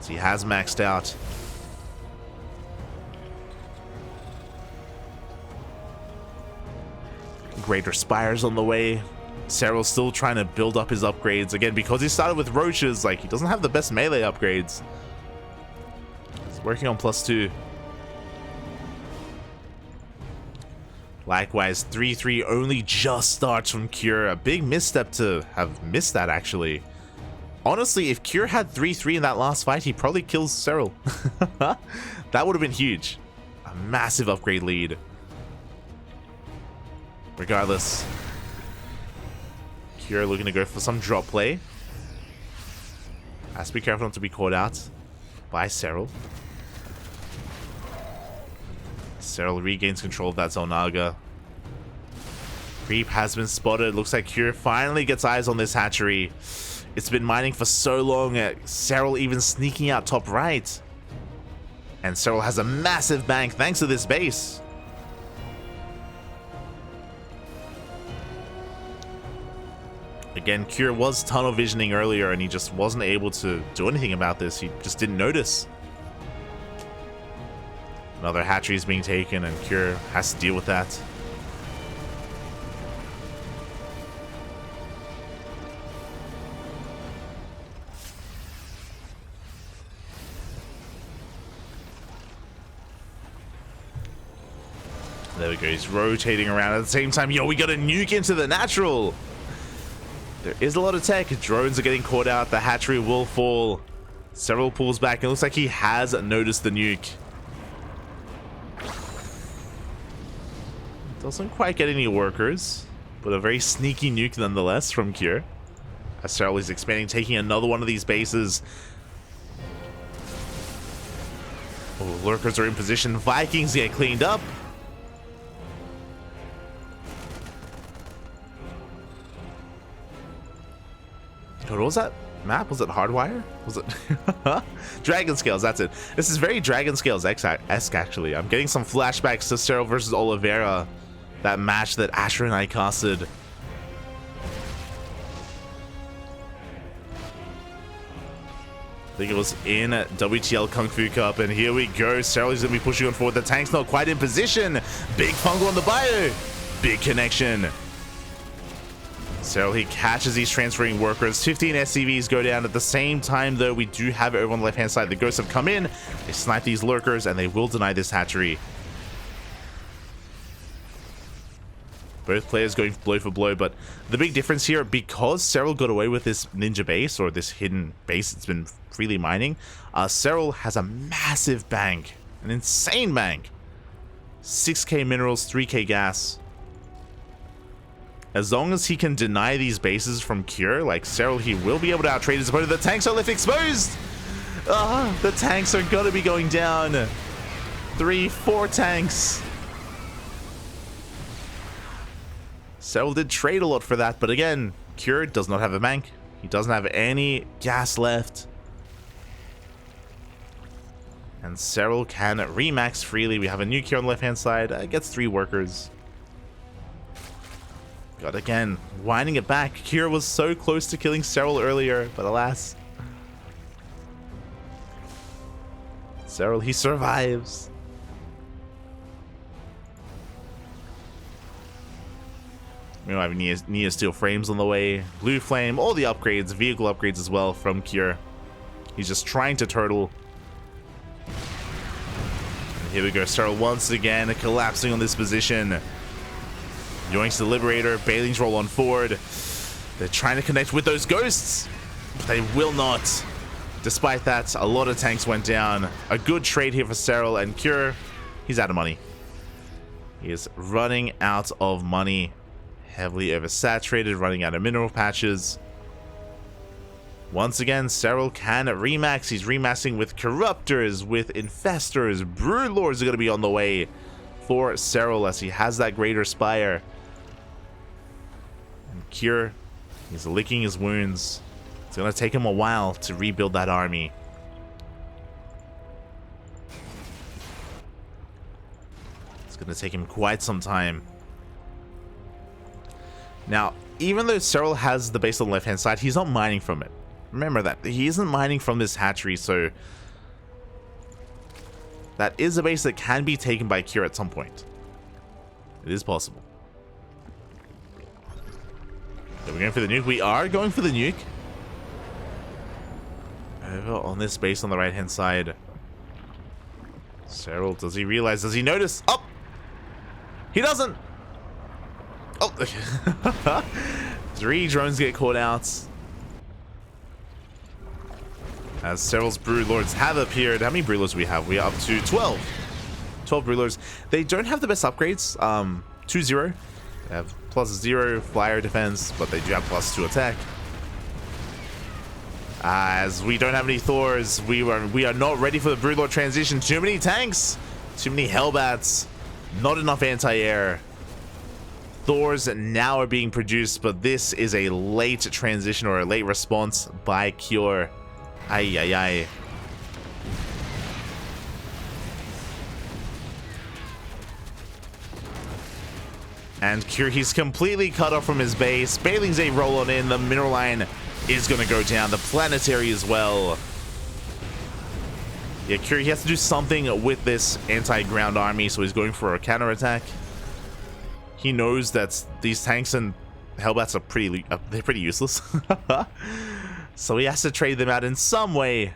So he has maxed out. Greater Spires on the way. Serral's still trying to build up his upgrades. Again, because he started with roaches, like, he doesn't have the best melee upgrades. He's working on +2. Likewise, 3-3 only just starts from Cure. A big misstep to have missed that, actually. Honestly, if Cure had 3-3 in that last fight, he probably kills Serral. That would have been huge. A massive upgrade lead. Regardless, Cure looking to go for some drop play. Has to be careful not to be caught out by Serral. Serral regains control of that Zolnaga. Creep has been spotted. Looks like Cure finally gets eyes on this hatchery. It's been mining for so long. Serral even sneaking out top right. And Serral has a massive bank thanks to this base. Again, Cure was tunnel visioning earlier and he just wasn't able to do anything about this. He just didn't notice. Another hatchery is being taken and Cure has to deal with that. There we go, he's rotating around at the same time. Yo, we got a nuke into the natural. There is a lot of tech. Drones are getting caught out. The hatchery will fall. Serral pulls back. It looks like he has noticed the nuke. Doesn't quite get any workers, but a very sneaky nuke nonetheless from Cure. As Serral is expanding, taking another one of these bases. Oh, lurkers are in position. Vikings get cleaned up. God, what was that map? Was it Hardwire? Was it Dragon Scales? That's it. This is very Dragon Scales-esque, actually. I'm getting some flashbacks to Serral versus Oliveira, that match that Asher and I casted. I think it was in WTL Kung Fu Cup, and here we go. Serral is going to be pushing on forward. The tank's not quite in position. Big fungal on the bio. Big connection. Serral, he catches these transferring workers. 15 SCVs go down at the same time, though. We do have it over on the left-hand side. The ghosts have come in. They snipe these lurkers, and they will deny this hatchery. Both players going blow for blow, but the big difference here, because Serral got away with this ninja base, or this hidden base it's been freely mining, Serral has a massive bank. An insane bank. 6k minerals, 3k gas. As long as he can deny these bases from Cure, like Serral, he will be able to outtrade his opponent. The tanks are left exposed! The tanks are gonna be going down. 3, 4 tanks. Serral did trade a lot for that, but again, Cure does not have a bank. He doesn't have any gas left. And Serral can remax freely. We have a new Cure on the left-hand side. Gets 3 workers. God, again, winding it back. Cure was so close to killing Serral earlier, but alas. Serral, he survives. We have Neo Steel frames on the way, Blue Flame, all the upgrades, vehicle upgrades as well from Cure. He's just trying to turtle. And here we go, Serral once again collapsing on this position. Yoinks the Liberator, Bailing's roll on forward. They're trying to connect with those ghosts, but they will not. Despite that, a lot of tanks went down. A good trade here for Serral, and Cure, he's out of money. He is running out of money. Heavily oversaturated, running out of mineral patches. Once again, Serral can remax. He's remaxing with Corruptors, with Infestors. Broodlords are going to be on the way for Serral as he has that Greater Spire. And Cure, he's licking his wounds. It's going to take him a while to rebuild that army. It's going to take him quite some time. Now, even though Serral has the base on the left-hand side, he's not mining from it. Remember that. He isn't mining from this hatchery, so that is a base that can be taken by Cure at some point. It is possible. Are we going for the nuke? We are going for the nuke. Over on this base on the right-hand side. Serral, does he realize? Does he notice? Oh! He doesn't! Oh! 3 drones get caught out. As Serral's Broodlords have appeared. How many Broodlords do we have? We are up to 12. 12 Broodlords. They don't have the best upgrades. 2-0. They have +0 flyer defense, but they do have +2 attack. As we don't have any Thors, we are not ready for the Broodlord transition. Too many tanks, too many Hellbats, not enough anti-air. Thors now are being produced, but this is a late transition or a late response by Cure. Ay, ay, ay. And Cure, he's completely cut off from his base. Bailing's a roll on in. The mineral line is going to go down. The planetary as well. Yeah, Cure, he has to do something with this anti-ground army, so he's going for a counterattack. He knows that these tanks and Hellbats are pretty useless. So he has to trade them out in some way.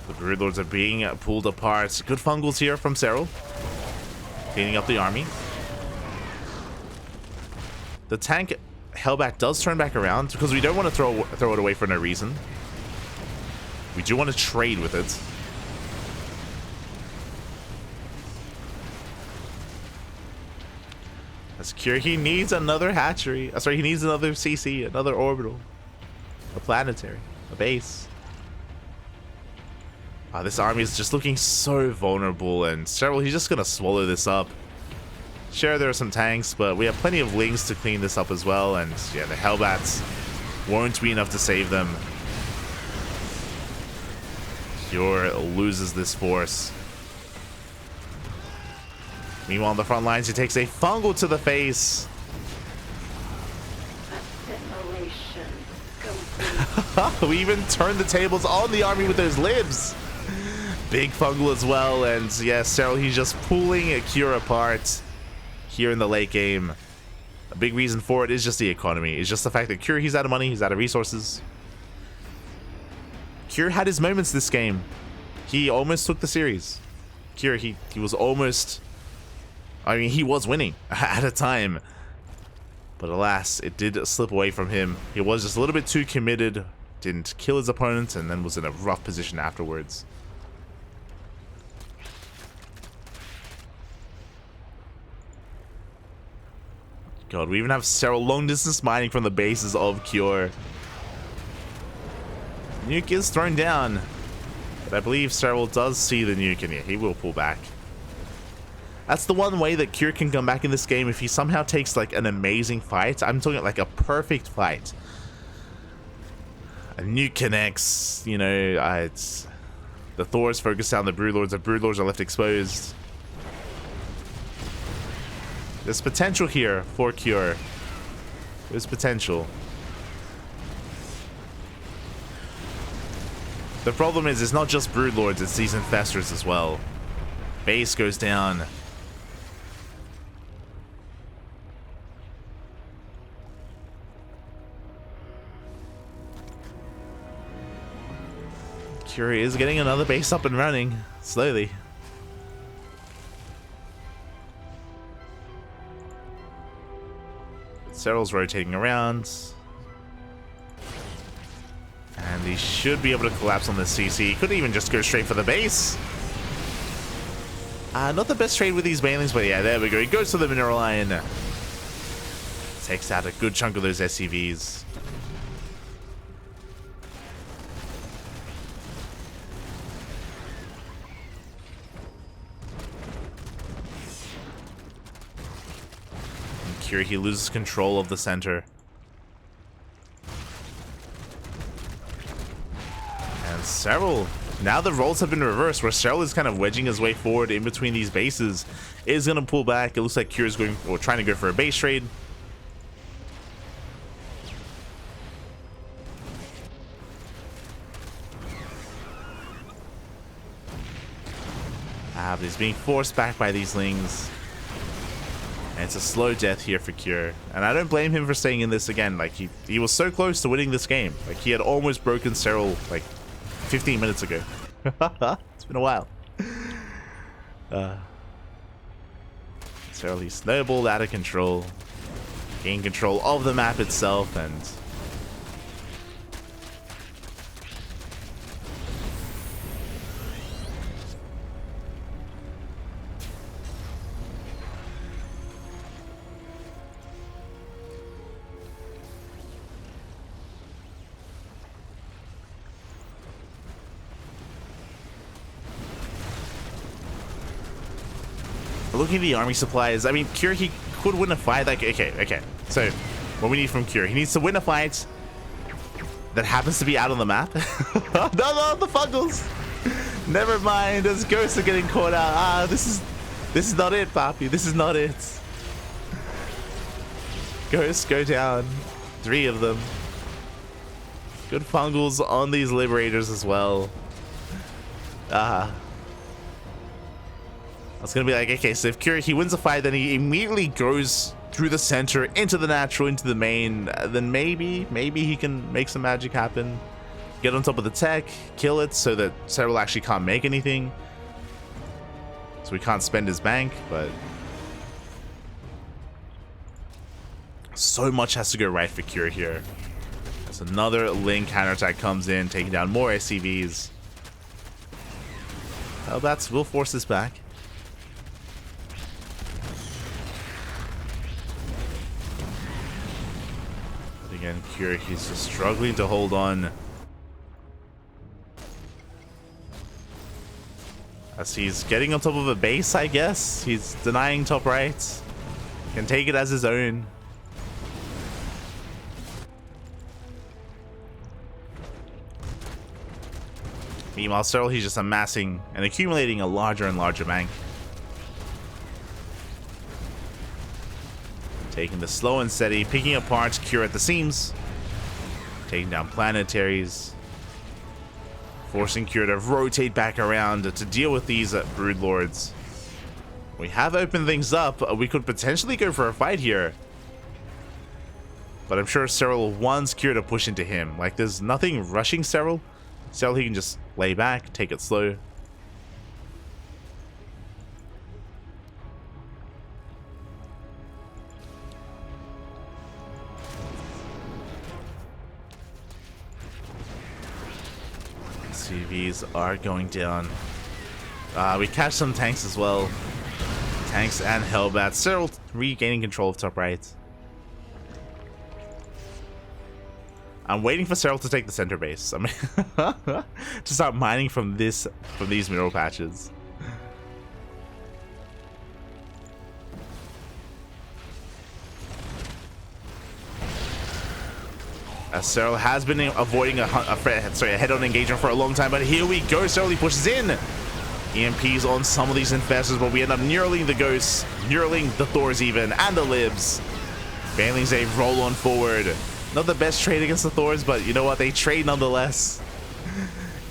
The Broodlords are being pulled apart. Good fungals here from Serral. Cleaning up the army. The tank Hellbat does turn back around because we don't want to throw it away for no reason. We do want to trade with it. That's Cure. He needs another hatchery. Sorry, he needs another CC, another orbital, a planetary, a base. This army is just looking so vulnerable, and Serral, he's just gonna swallow this up. Sure, there are some tanks, but we have plenty of Lings to clean this up as well, and yeah, the Hellbats won't be enough to save them. Cure loses this force. Meanwhile, on the front lines, he takes a fungal to the face. We even turned the tables on the army with those libs. Big fungal as well, and yeah, Serral, he's just pulling a Cure apart here in the late game. A big reason for it is just the economy. It's just the fact that Cure, he's out of money, he's out of resources. Cure had his moments this game. He almost took the series. Cure, he was almost... I mean, he was winning at a time. But alas, it did slip away from him. He was just a little bit too committed, didn't kill his opponent, and then was in a rough position afterwards. God, we even have Serral long distance mining from the bases of Cure. Nuke is thrown down, but I believe Serral does see the nuke, and yeah, he will pull back. That's the one way that Cure can come back in this game, if he somehow takes like an amazing fight. I'm talking like a perfect fight. A nuke connects, you know, it's the Thors focus down the Broodlords. The Broodlords are left exposed. There's potential here for Cure. There's potential. The problem is, it's not just Broodlords, it's these Infestors as well. Base goes down. Curie is getting another base up and running slowly. Serral's rotating around. And he should be able to collapse on this CC. He could even just go straight for the base. Not the best trade with these banelings, but yeah, there we go. He goes to the mineral line. Takes out a good chunk of those SCVs. And Curie, he loses control of the center. And Serral, now the roles have been reversed, where Serral is kind of wedging his way forward in between these bases. Is going to pull back. It looks like Curie's going, or trying to go for a base trade. But he's being forced back by these lings. And it's a slow death here for Cure. And I don't blame him for staying in this again. Like, he was so close to winning this game. Like, he had almost broken Serral, like, 15 minutes ago. It's been a while. Serral, he snowballed out of control. Gained control of the map itself, and looking at the army supplies, I mean, Cure, he could win a fight. Like, okay. So, what we need from Cure, he needs to win a fight that happens to be out on the map. No, the Fuggles. Never mind. Those ghosts are getting caught out. This is not it, Papi. This is not it. Ghosts go down. 3 of them. Good Fungals on these Liberators as well. I was gonna be like, okay, so if Cure, he wins a fight, then he immediately goes through the center, into the natural, into the main, then maybe he can make some magic happen. Get on top of the tech, kill it so that Serral actually can't make anything. So he can't spend his bank, but so much has to go right for Cure here. As another Ling counterattack comes in, taking down more SCVs. Hellbats will force this back. Again, Cure, he's just struggling to hold on. As he's getting on top of a base, I guess. He's denying top right. Can take it as his own. Meanwhile, Serral, he's just amassing and accumulating a larger and larger bank. Taking the slow and steady, picking apart Cure at the seams. Taking down planetaries. Forcing Cure to rotate back around to deal with these Broodlords. We have opened things up. We could potentially go for a fight here. But I'm sure Serral wants Cure to push into him. Like, there's nothing rushing Serral. Serral, he can just lay back, take it slow. CVs are going down. We catch some tanks as well. Tanks and Hellbats. Serral regaining control of top right. I'm waiting for Serral to take the center base. I mean, to start mining from these mineral patches. As Serral has been avoiding a head-on engagement for a long time, but here we go. Serral, he pushes in. EMPs on some of these infestors, but we end up knurling the ghosts, knurling the Thors even, and the Libs. Banelings, they roll on forward. Not the best trade against the Thors, but you know what? They trade nonetheless.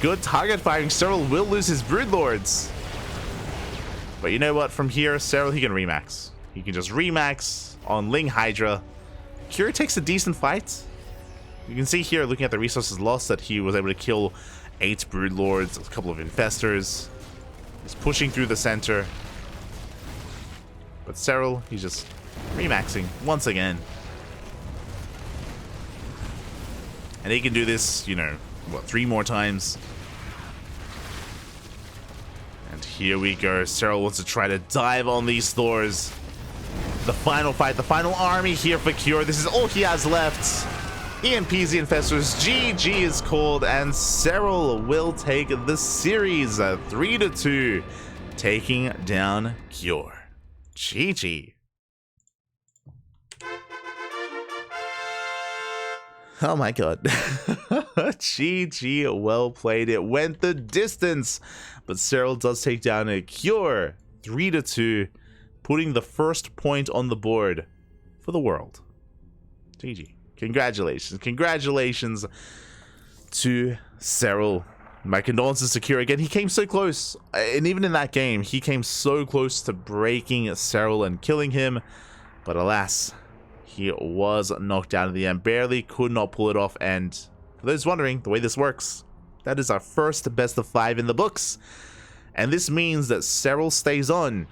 Good target firing. Serral will lose his Broodlords. But you know what? From here, Serral, he can remax. He can just remax on Ling Hydra. Cure takes a decent fight. You can see here, looking at the resources lost, that he was able to kill 8 Broodlords, a couple of Infestors. He's pushing through the center. But Serral, he's just remaxing once again. And he can do this, you know, what, 3 more times. And here we go. Serral wants to try to dive on these Thors. The final fight, the final army here for Cure. This is all he has left. EMPs the Infestors. GG is called, and Serral will take the series 3-2, taking down Cure. GG. Oh my god. GG, well played. It went the distance. But Serral does take down a Cure 3-2, putting the first point on the board for the world. GG. Congratulations. Congratulations to Serral. My condolences to Cure again. He came so close. And even in that game, he came so close to breaking Serral and killing him. But alas, he was knocked down in the end. Barely could not pull it off. And for those wondering, the way this works, that is our first best of 5 in the books. And this means that Serral stays on.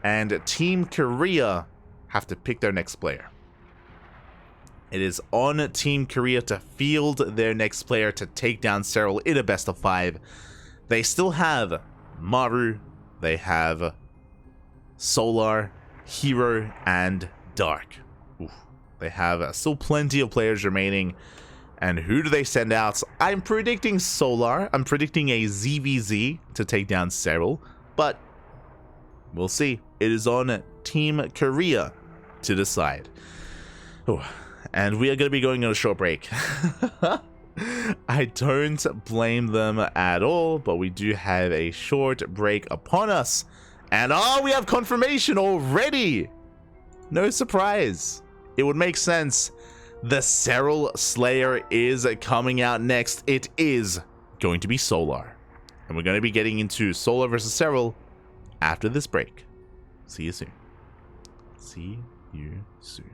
And Team Korea have to pick their next player. It is on Team Korea to field their next player to take down Serral in a best of 5. They still have Maru, they have Solar, Hero, and Dark. Oof. They have still plenty of players remaining. And who do they send out? I'm predicting Solar. I'm predicting a ZvZ to take down Serral. But we'll see. It is on Team Korea to decide. Ooh. And we are going to be going on a short break. I don't blame them at all, but we do have a short break upon us. And oh, we have confirmation already. No surprise. It would make sense. The Serral Slayer is coming out next. It is going to be Solar. And we're going to be getting into Solar versus Serral after this break. See you soon. See you soon.